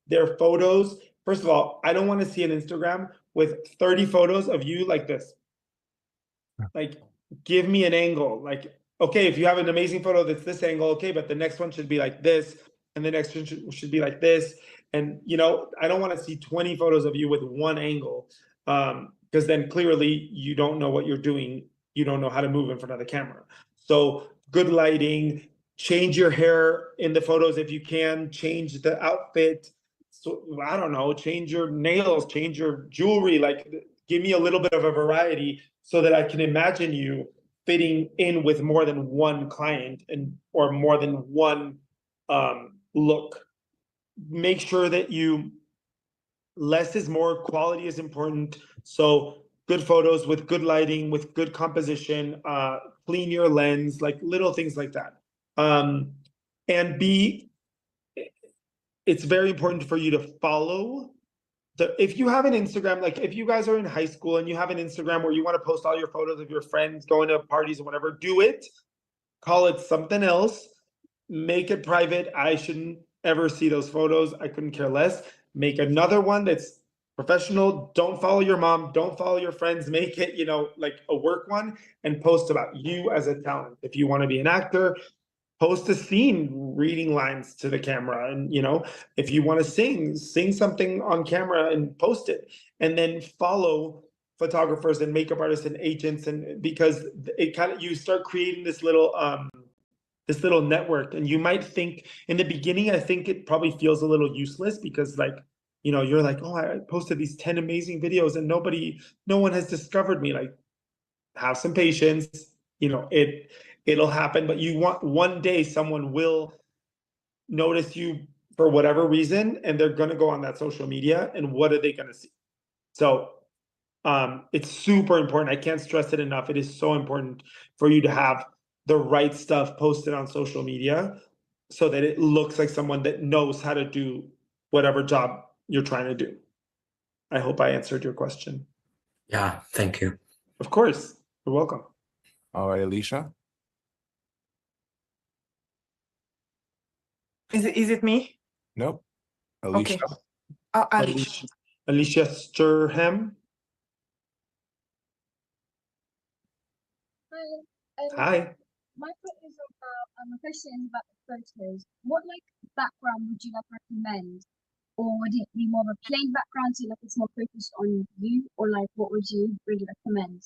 Their photos, first of all, I don't want to see an Instagram with 30 photos of you like this. Like, give me an angle. Like, okay, if you have an amazing photo that's this angle, okay, but the next one should be like this, and the next one should be like this. And I don't want to see 20 photos of you with one angle, because then clearly you don't know what you're doing. You don't know how to move in front of the camera. So good lighting, change your hair in the photos if you can, change the outfit. So I don't know, change your nails, change your jewelry, like give me a little bit of a variety so that I can imagine you fitting in with more than one client or more than one look. Make sure that you less is more, quality is important. So good photos with good lighting, with good composition, clean your lens, like little things like that. And B, it's very important for you to follow if you have an Instagram, like if you guys are in high school and you have an Instagram where you want to post all your photos of your friends going to parties and whatever, do it. Call it something else. Make it private. I shouldn't ever see those photos. I couldn't care less. Make another one that's professional. Don't follow your mom. Don't follow your friends. Make it, like a work one and post about you as a talent. If you want to be an actor, post a scene reading lines to the camera. And, if you want to sing something on camera and post it. And then follow photographers and makeup artists and agents. And because you start creating this little network. And you might think in the beginning, I think it probably feels a little useless because you're like, oh, I posted these 10 amazing videos and no one has discovered me. Like, have some patience, it'll happen, but one day someone will notice you for whatever reason, and they're going to go on that social media, and what are they going to see? So it's super important. I can't stress it enough. It is so important for you to have the right stuff posted on social media so that it looks like someone that knows how to do whatever job you're trying to do. I hope I answered your question. Yeah, thank you. Of course. You're welcome. All right, Alicia. Is it me? Nope. Alicia. Okay. Oh, Alicia. Alicia Sturham. Hi. My question is about the photos. What background would you recommend? Or would it be more of a plain background so it's more focused on you? Or what would you really recommend?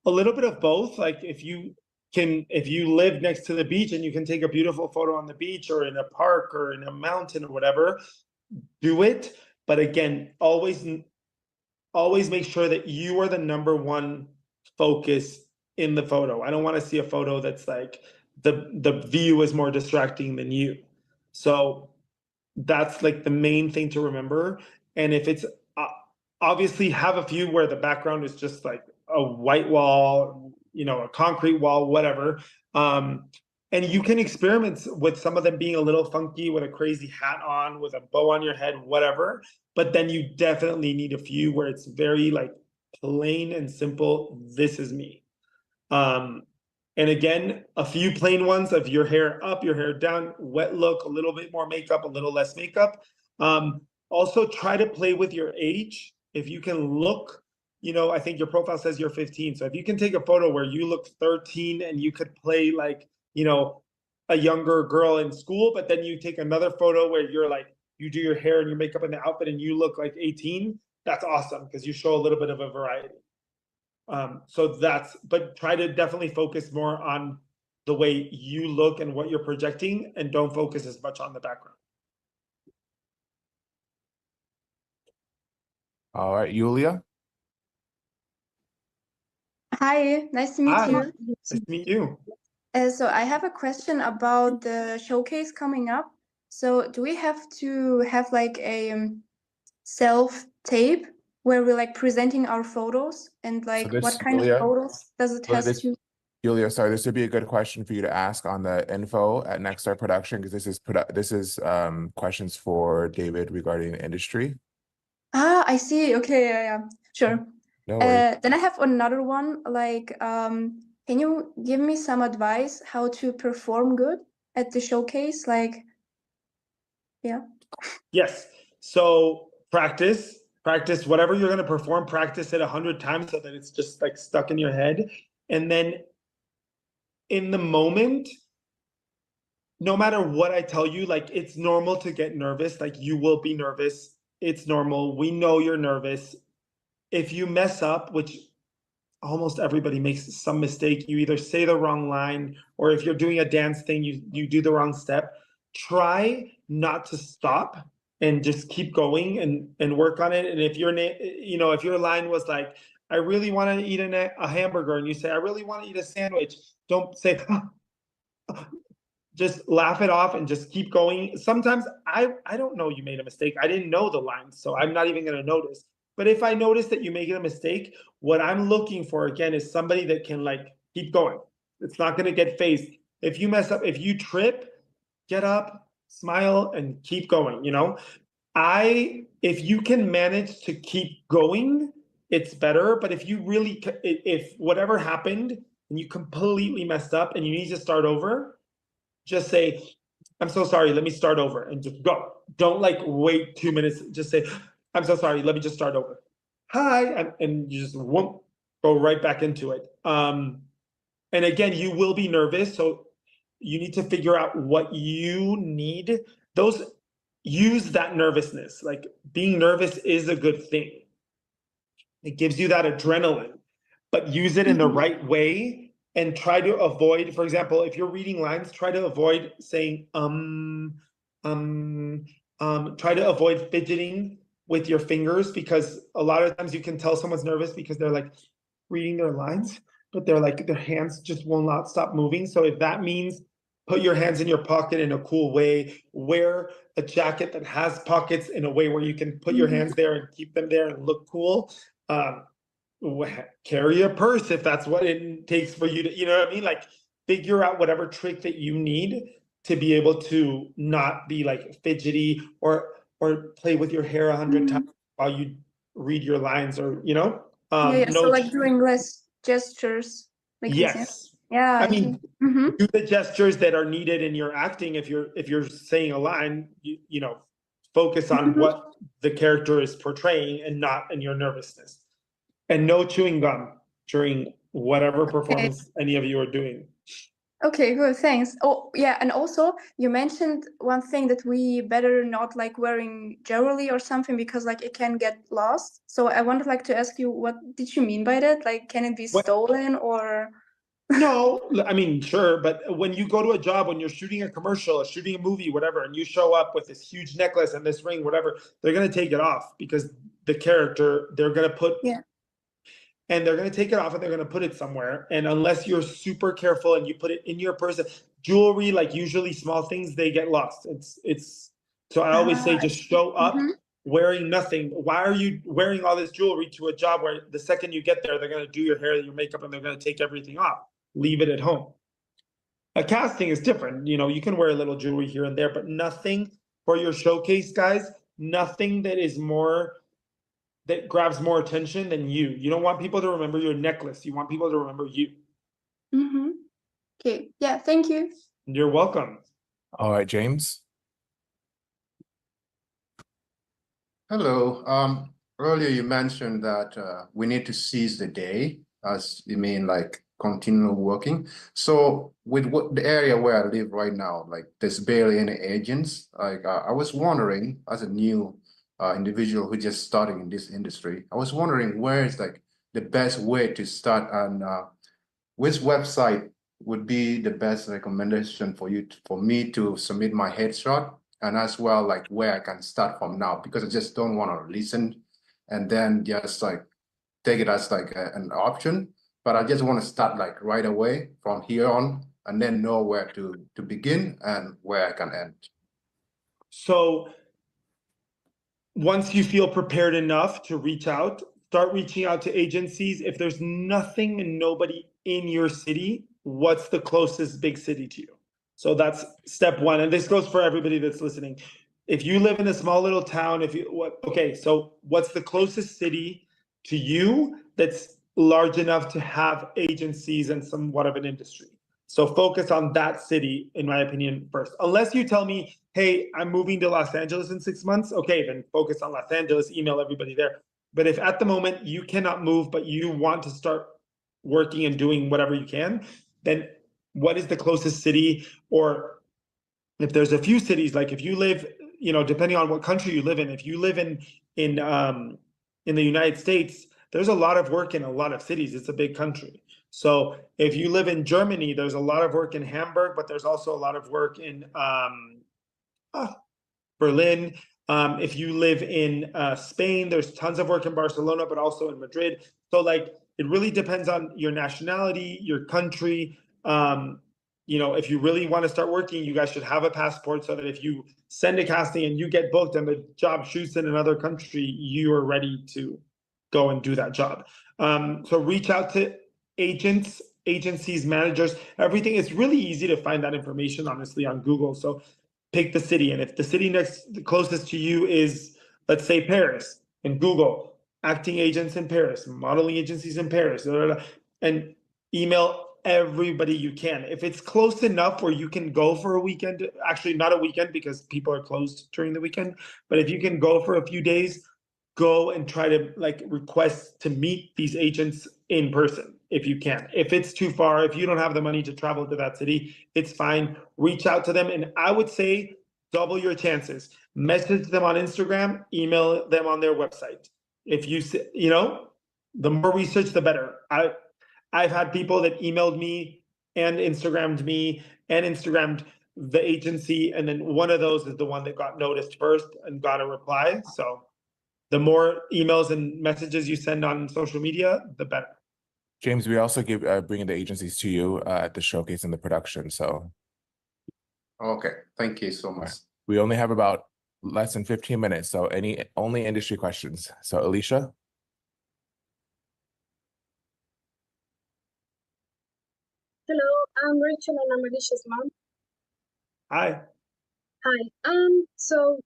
A little bit of both. Like if you live next to the beach and you can take a beautiful photo on the beach or in a park or in a mountain or whatever, do it. But again, always make sure that you are the number one focus in the photo. I don't want to see a photo that's like the view is more distracting than you. So that's like the main thing to remember. And if it's obviously have a few where the background is just like a white wall, a concrete wall, whatever. And you can experiment with some of them being a little funky with a crazy hat on, with a bow on your head, whatever. But then you definitely need a few where it's very plain and simple. This is me. And again, a few plain ones of your hair up, your hair down, wet look, a little bit more makeup, a little less makeup. Also try to play with your age. If you can look, I think your profile says you're 15. So if you can take a photo where you look 13 and you could play a younger girl in school, but then you take another photo where you're you do your hair and your makeup and the outfit and you look like 18, that's awesome because you show a little bit of a variety. But try to definitely focus more on the way you look and what you're projecting and don't focus as much on the background. All right, Yulia. Hi, nice to meet Hi. you. Nice to meet you. So I have a question about the showcase coming up. So do we have to have a self-tape where we're presenting our photos and what kind of photos does it have to? Yulia, sorry, this would be a good question for you to ask on the info at Next Star Production because this is questions for David regarding the industry. Ah, I see. Okay, yeah, sure. No worries. Then I have another one. Can you give me some advice how to perform good at the showcase? Yeah. Yes. So practice whatever you're going to perform, practice it 100 times so that it's just stuck in your head. And then in the moment, no matter what I tell you, it's normal to get nervous. You will be nervous. It's normal. We know you're nervous. If you mess up, which almost everybody makes some mistake, you either say the wrong line, or if you're doing a dance thing, you do the wrong step. Try not to stop and just keep going and work on it. And if if your line was I really want to eat a hamburger, and you say, I really want to eat a sandwich, don't say, just laugh it off and just keep going. Sometimes I don't know you made a mistake. I didn't know the lines, so I'm not even going to notice. But if I notice that you make a mistake, what I'm looking for again is somebody that can like keep going. It's not going to get phased. If you mess up, if you trip, get up, smile, and keep going. You know, if you can manage to keep going, it's better. But if you really, if whatever happened and you completely messed up and you need to start over, just say, I'm so sorry, let me start over, and just go. Don't like wait 2 minutes. Just say, I'm so sorry, let me just start over. Hi, and you just won't go right back into it. And again, you will be nervous, so you need to figure out what you need. Use that nervousness. Like being nervous is a good thing. It gives you that adrenaline, but use it in the right way and try to avoid, for example, if you're reading lines, try to avoid saying, try to avoid fidgeting with your fingers, because a lot of times you can tell someone's nervous because they're like reading their lines, but they're like, their hands just will not stop moving. So if that means put your hands in your pocket in a cool way, wear a jacket that has pockets in a way where you can put your hands there and keep them there and look cool. Carry a purse if that's what it takes for you to, you know what I mean? Like figure out whatever trick that you need to be able to not be like fidgety or play with your hair 100 times while you read your lines, or you know. So like doing less gestures, like yes. Yeah, I mean, do the gestures that are needed in your acting. If you're saying a line, you know, focus on what the character is portraying and not in your nervousness. And no chewing gum during whatever performance any of you are doing. Okay, good, thanks. Oh, yeah, and also you mentioned one thing that we better not like wearing jewelry or something because like it can get lost. So I wanted like to ask you, what did you mean by that? Like, can it be stolen or? No, I mean, sure, but when you go to a job, when you're shooting a commercial or shooting a movie, whatever, and you show up with this huge necklace and this ring, whatever, they're gonna take it off because the character, they're gonna put and they're going to take it off and they're going to put it somewhere. And unless you're super careful and you put it in your purse, jewelry, like usually small things, they get lost. It's so I always say just show up wearing nothing. Why are you wearing all this jewelry to a job where the second you get there, they're going to do your hair, your makeup, and they're going to take everything off? Leave it at home. A casting is different. You know, you can wear a little jewelry here and there, but nothing for your showcase, guys, nothing that grabs more attention than you. You don't want people to remember your necklace. You want people to remember you. Okay. Yeah. Thank you. You're welcome. All right, James. Hello. Earlier you mentioned that we need to seize the day, as you mean like continue working. So with the area where I live right now, like there's barely any agents. Like I was wondering, as a new individual who just starting in this industry, I was wondering where is like the best way to start, and which website would be the best recommendation for me to submit my headshot, and as well like where I can start from now, because I just don't want to listen and then just like take it as like an option, but I just want to start like right away from here on and then know where to begin and where I can end. So once you feel prepared enough to reach out, start reaching out to agencies. If there's nothing and nobody in your city, what's the closest big city to you? So that's step one. And this goes for everybody that's listening. If you live in a small little town, so what's the closest city to you that's large enough to have agencies and somewhat of an industry? So focus on that city, in my opinion, first. Unless you tell me, hey, I'm moving to Los Angeles in 6 months, okay, then focus on Los Angeles, email everybody there. But if at the moment you cannot move, but you want to start working and doing whatever you can, then what is the closest city? Or if there's a few cities, like if you live, you know, depending on what country you live in, if you live in the United States, there's a lot of work in a lot of cities. It's a big country. So if you live in Germany, there's a lot of work in Hamburg, but there's also a lot of work in Berlin. If you live in Spain, there's tons of work in Barcelona, but also in Madrid. So like, it really depends on your nationality, your country. you know, if you really want to start working, you guys should have a passport so that if you send a casting and you get booked and the job shoots in another country, you are ready to go and do that job. So reach out to agents, agencies, managers, everything. It's really easy to find that information, honestly, on Google. So pick the city, and if the city the closest to you is, let's say, Paris, and Google acting agents in Paris, modeling agencies in Paris, and email everybody you can. If it's close enough where you can go for a weekend, actually not a weekend because people are closed during the weekend, but if you can go for a few days, go and try to like request to meet these agents in person if you can. If it's too far, if you don't have the money to travel to that city, it's fine. Reach out to them, and I would say double your chances. Message them on Instagram, email them on their website. If you know, the more research, the better. I've had people that emailed me and Instagrammed me and Instagrammed the agency, and then one of those is the one that got noticed first and got a reply. So the more emails and messages you send on social media, the better. James, we also bringing the agencies to you at the showcase and the production. So, Okay, thank you so much. we only have about less than 15 minutes. So only industry questions. So Alicia. Hello, I'm Rachel and I'm Alicia's mom. Hi. Hi. So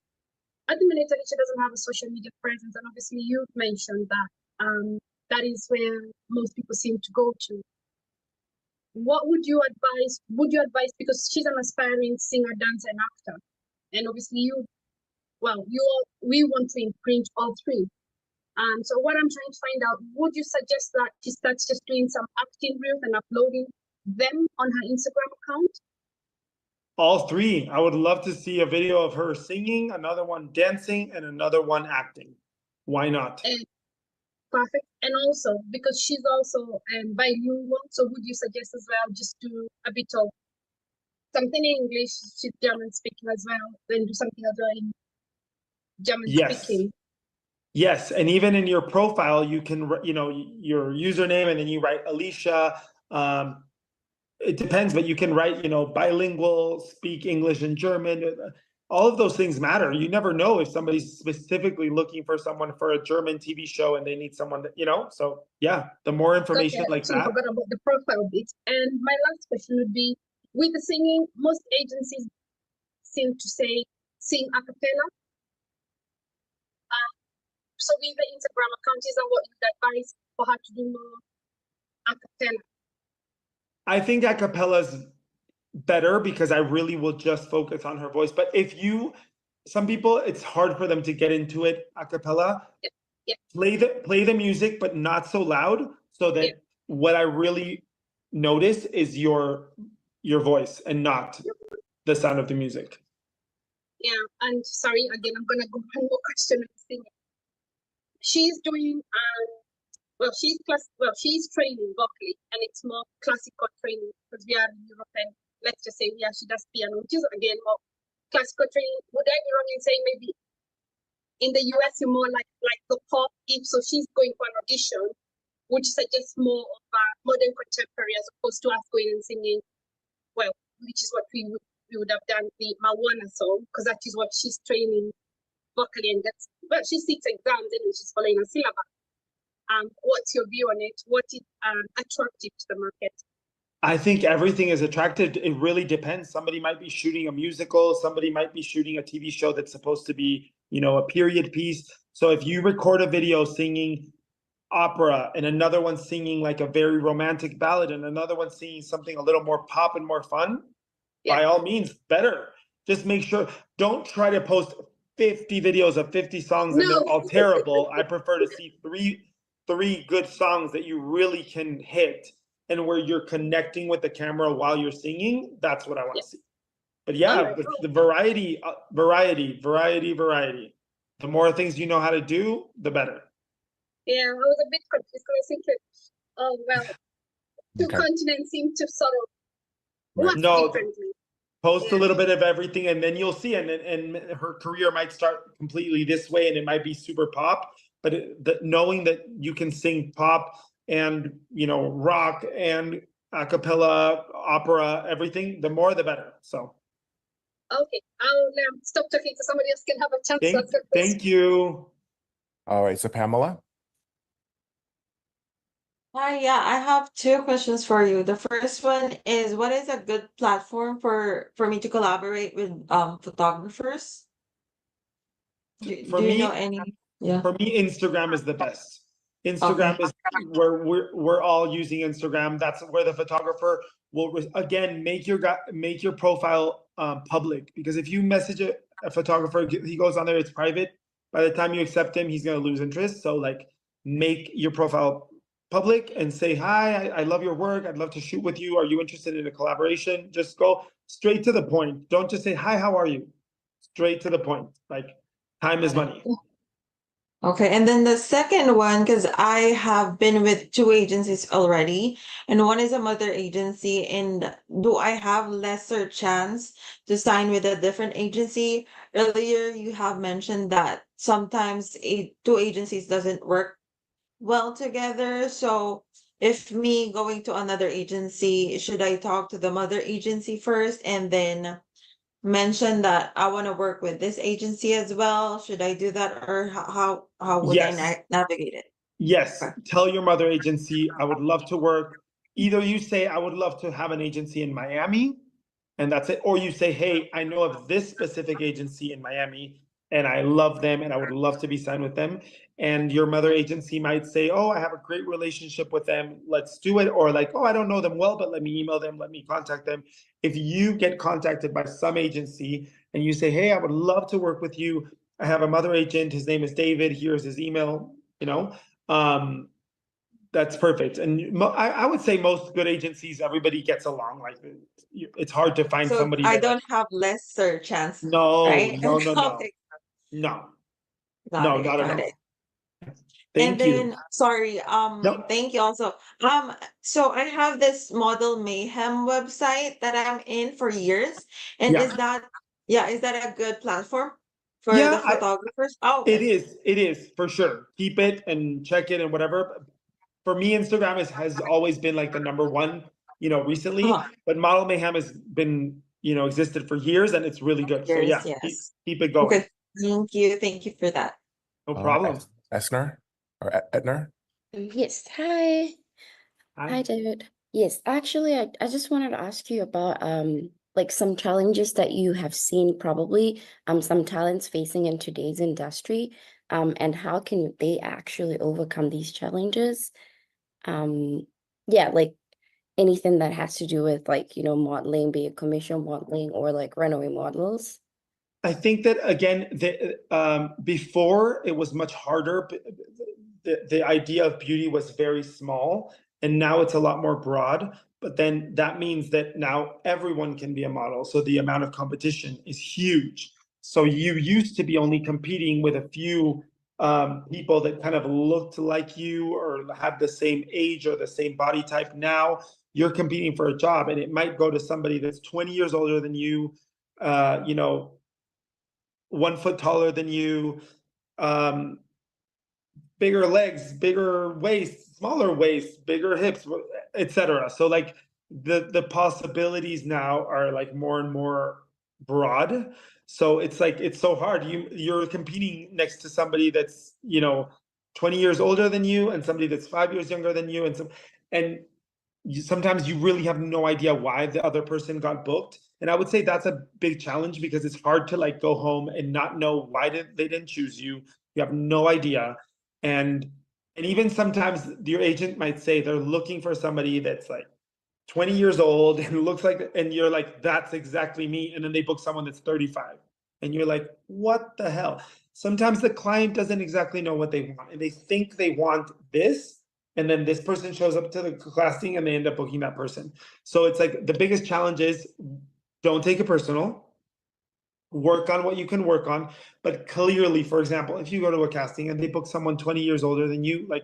at the minute, Alicia doesn't have a social media presence, and obviously you've mentioned that that is where most people seem to go to. What would you advise? Would you advise, because she's an aspiring singer, dancer, and actor, and obviously we want to imprint all three. So what I'm trying to find out, would you suggest that she starts just doing some acting reels and uploading them on her Instagram account? All three. I would love to see a video of her singing, another one dancing, and another one acting. Why not? Perfect. And also, because she's also bilingual, so would you suggest as well just do a bit of something in English, she's German speaking as well, then do something as well in German speaking? Yes, and even in your profile, you can, you know, your username, and then you write Alicia. It depends, but you can write, you know, bilingual, speak English and German. All of those things matter. You never know if somebody's specifically looking for someone for a German TV show and they need someone that, you know, so yeah, the more information like that. I forgot about the profile bit. And my last question would be, with the singing, most agencies seem to say sing a cappella. So with the Instagram account, is that what you'd advise for her to do more a cappella? I think a cappella's better because I really will just focus on her voice. But some people, it's hard for them to get into it a cappella. Yeah. Play the music, but not so loud, so that what I really notice is your voice and not the sound of the music. Yeah, and sorry, again, I'm gonna go one more question on singing. She's doing she's training vocally, and it's more classical training because we are in Europe, and let's just say she does piano, which is again more classical training. Would I be wrong in saying maybe in the US you're more like the pop? If so, she's going for an audition, which suggests more of a modern contemporary as opposed to us going and singing, which is what we would have done the Mawana song, because that is what she's training vocally, and she seeks exams and she's following a syllabus. What's your view on it? What is attractive to the market? I think everything is attractive. It really depends. Somebody might be shooting a musical. Somebody might be shooting a TV show that's supposed to be, you know, a period piece. So if you record a video singing opera and another one singing like a very romantic ballad and another one singing something a little more pop and more fun, by all means, better. Just make sure, don't try to post 50 videos of 50 songs and they're all terrible. I prefer to see three good songs that you really can hit and where you're connecting with the camera while you're singing. That's what I want to see. But the variety. The more things you know how to do, the better. Yeah, I was a bit confused because I think two continents seem to sort of work differently. Post a little bit of everything, and then you'll see. And her career might start completely this way, and it might be super pop. But knowing that you can sing pop and, you know, rock and a cappella, opera, everything, the more the better. So Okay, I'll stop talking so somebody else can have a chance to ask a question. thank you. All right, so Pamela. Hi, yeah, I have two questions for you. The first one is, what is a good platform for me to collaborate with photographers? For Do you know me, any? Yeah. For me, Instagram is the best. Instagram Okay. is where we're all using Instagram. That's where the photographer will again make your profile public, because if you message a photographer, he goes on there, it's private. By the time you accept him, he's gonna lose interest. So like, make your profile public and say, hi, I love your work. I'd love to shoot with you. Are you interested in a collaboration? Just go straight to the point. Don't just say, hi, how are you? Straight to the point. Like, time is money. Okay, and then the second one, because I have been with two agencies already, and one is a mother agency, and do I have lesser chance to sign with a different agency? Earlier, you have mentioned that sometimes two agencies doesn't work well together. So if me going to another agency, should I talk to the mother agency first and then mention that I want to work with this agency as well? Should I do that, or how would I Yes. navigate it? Yes, Okay. tell your mother agency, I would love to work. Either you say, I would love to have an agency in Miami, and that's it. Or you say, hey, I know of this specific agency in Miami, and I love them, and I would love to be signed with them. And your mother agency might say, oh, I have a great relationship with them. Let's do it. Or like, oh, I don't know them well, but let me email them. Let me contact them. If you get contacted by some agency and you say, hey, I would love to work with you. I have a mother agent. His name is David. Here's his email, that's perfect. And I would say most good agencies, everybody gets along. Like, it's hard to find So somebody I that, like, don't have lesser chance, no, right? no, no, no, Okay, no, got no, it, not at got all. it. And Thank you. then, sorry, No, thank you also. So I have this Model Mayhem website that I'm in for years, and yeah, is that a good platform for the yeah, photographers? Oh, it okay. is for sure. Keep it and check it and whatever. For me, Instagram has always been like the number one, recently, Uh-huh. but Model Mayhem has been, existed for years, and it's really good. So Yes, yeah, yes. keep it going. Okay, thank you for that. No problem. Esner or Etner? Yes, hi. Hi, David. Yes, actually, I just wanted to ask you about like some challenges that you have seen, probably some talents facing in today's industry, and how can they actually overcome these challenges? Yeah, like anything that has to do with, like, modeling, be it commercial modeling or like runway models. I think that again, before it was much harder. The idea of beauty was very small, and now it's a lot more broad. But then that means that now everyone can be a model. So the amount of competition is huge. So you used to be only competing with a few people that kind of looked like you or had the same age or the same body type. Now you're competing for a job, and it might go to somebody that's 20 years older than you, 1 foot taller than you, bigger legs, bigger waist, smaller waist, bigger hips, etc. So like the possibilities now are like more and more broad. So it's like it's so hard. You're competing next to somebody that's 20 years older than you, and somebody that's 5 years younger than you, and sometimes you really have no idea why the other person got booked. And I would say that's a big challenge, because it's hard to like go home and not know why they didn't choose you. You have no idea. And even sometimes your agent might say they're looking for somebody that's like 20 years old and looks like, and you're like, that's exactly me. And then they book someone that's 35. And you're like, what the hell? Sometimes the client doesn't exactly know what they want, and they think they want this. And then this person shows up to the casting and they end up booking that person. So it's like the biggest challenge is, don't take it personal. Work on what you can work on. But clearly, for example, if you go to a casting and they book someone 20 years older than you, like,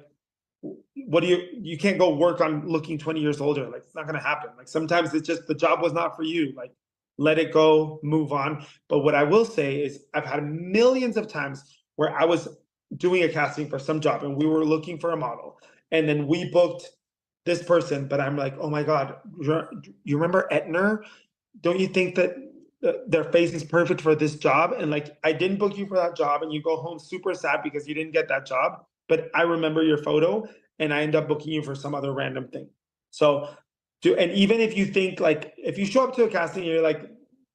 what do you can't go work on looking 20 years older. Like, it's not going to happen. Like, sometimes it's just the job was not for you. Like, let it go, move on. But what I will say is, I've had millions of times where I was doing a casting for some job and we were looking for a model, and then we booked this person, but I'm like, oh my God, you remember Etner? Don't you think that their face is perfect for this job? And like, I didn't book you for that job, and you go home super sad because you didn't get that job, but I remember your photo and I end up booking you for some other random thing. So and even if you think like, if you show up to a casting and you're like,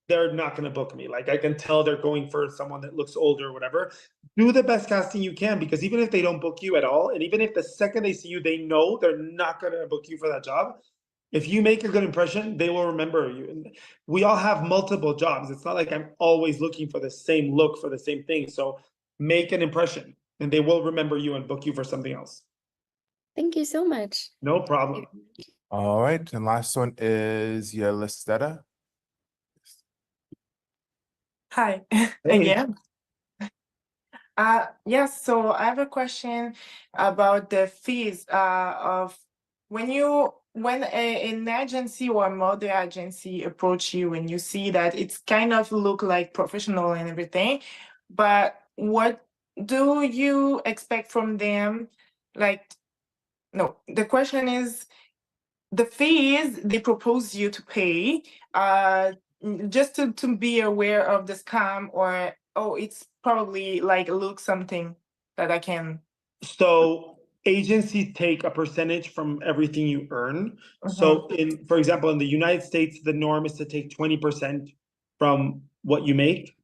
they're not going to book me, like I can tell they're going for someone that looks older or whatever, do the best casting you can, because even if they don't book you at all, and even if the second they see you, they know they're not going to book you for that job, if you make a good impression, they will remember you. And we all have multiple jobs. It's not like I'm always looking for the same look for the same thing. So make an impression and they will remember you and book you for something else. Thank you so much. No problem. All right, and last one is Yelistetta. Hi Hey. again. Yes, so I have a question about the fees of when an agency or a model agency approach you and you see that it's kind of look like professional and everything, but what do you expect from them? Like, no, the question is the fees they propose you to pay, just to be aware of the scam, or oh, it's probably like look something that I can. So agencies take a percentage from everything you earn. So for example, in the United States, the norm is to take 20% from what you make.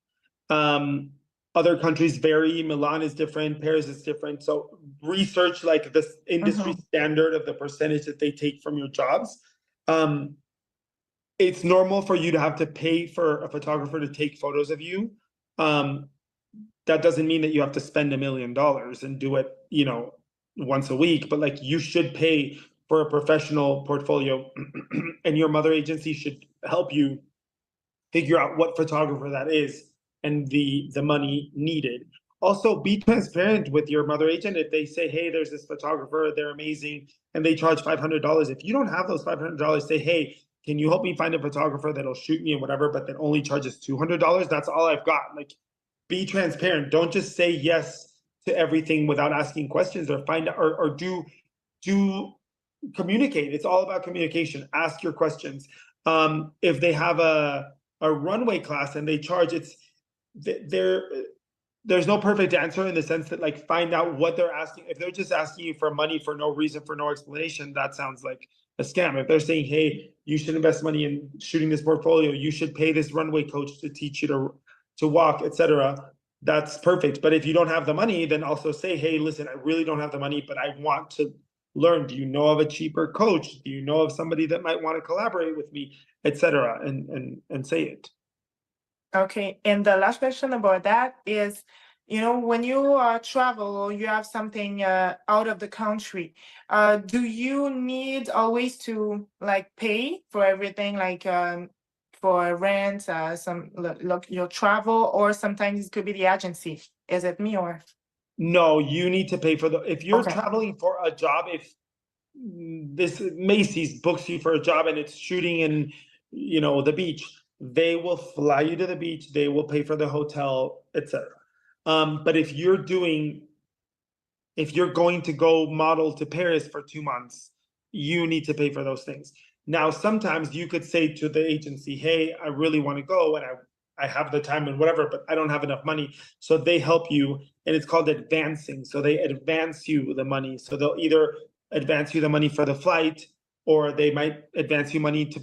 Other countries vary. Milan is different, Paris is different. So research like this industry standard of the percentage that they take from your jobs. It's normal for you to have to pay for a photographer to take photos of you. That doesn't mean that you have to spend $1 million and do it, once a week, but like you should pay for a professional portfolio and your mother agency should help you figure out what photographer that is and the money needed. Also, be transparent with your mother agent. If they say, hey, there's this photographer, they're amazing, and they charge $500. If you don't have those $500, say, hey, can you help me find a photographer that'll shoot me and whatever, but that only charges $200? That's all I've got. Like, be transparent. Don't just say yes to everything without asking questions, or find out, or do communicate. It's all about communication. Ask your questions. If they have a runway class and they charge, there's no perfect answer in the sense that like find out what they're asking. If they're just asking you for money for no reason, for no explanation, that sounds like a scam. If they're saying, hey, you should invest money in shooting this portfolio, you should pay this runway coach to teach you to walk, etc., that's perfect. But if you don't have the money, then also say, hey, listen, I really don't have the money, but I want to learn. Do you know of a cheaper coach? Do you know of somebody that might want to collaborate with me, etc., and say it. Okay, and the last question about that is, when you travel or you have something out of the country, do you need always to like pay for everything, like for rent, your travel, or sometimes it could be the agency? Is it me or? No, you need to pay for if you're traveling for a job, if this Macy's books you for a job and it's shooting in, the beach, they will fly you to the beach, they will pay for the hotel, etc. But if you're going to go model to Paris for 2 months, you need to pay for those things. Now, sometimes you could say to the agency, hey, I really want to go and I have the time and whatever, but I don't have enough money. So they help you, and it's called advancing. So they advance you the money. So they'll either advance you the money for the flight, or they might advance you money to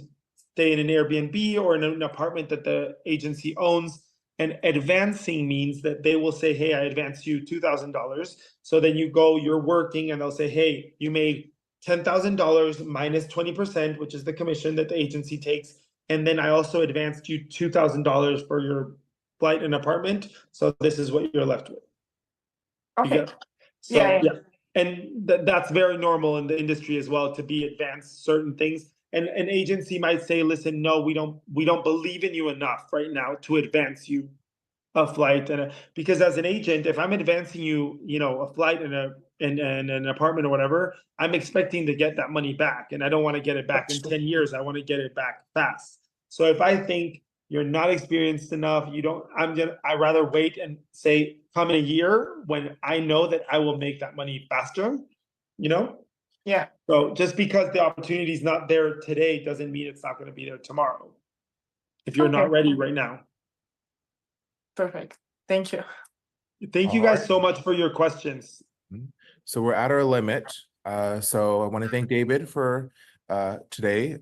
stay in an Airbnb or in an apartment that the agency owns. And advancing means that they will say, hey, I advance you $2,000. So then you go, you're working, and they'll say, hey, you made $10,000 minus 20%, which is the commission that the agency takes. And then I also advanced you $2,000 for your flight and apartment. So this is what you're left with. Okay. So yeah. And that's very normal in the industry as well, to be advanced certain things. And an agency might say, listen, no, we don't believe in you enough right now to advance you a flight. Because as an agent, if I'm advancing you, a flight and an apartment or whatever, I'm expecting to get that money back. And I don't want to get it back in 10 years. I want to get it back fast. So if I think you're not experienced enough, I'd rather wait and say, come in a year when I know that I will make that money faster, Yeah. So just because the opportunity is not there today doesn't mean it's not going to be there tomorrow. If you're not Okay. ready right now. Perfect. Thank you. Thank you guys so much for your questions. So we're at our limit. So I want to thank David for today.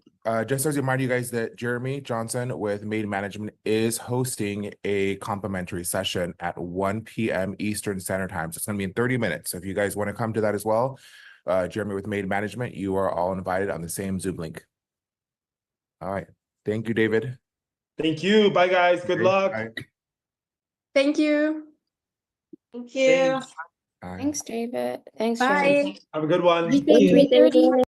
Just as a reminder, you guys, that Jeremy Johnson with Made Management is hosting a complimentary session at 1 p.m. Eastern Standard Time. So it's going to be in 30 minutes. So if you guys want to come to that as well, Jeremy with Made Management, you are all invited on the same Zoom link. All right. Thank you, David. Thank you. Bye, guys. Good luck. Bye. Thank you. Thank you. Thanks. Bye. Thanks, David. Thanks, Bye. Jeremy. Have a good one. You say 3:30?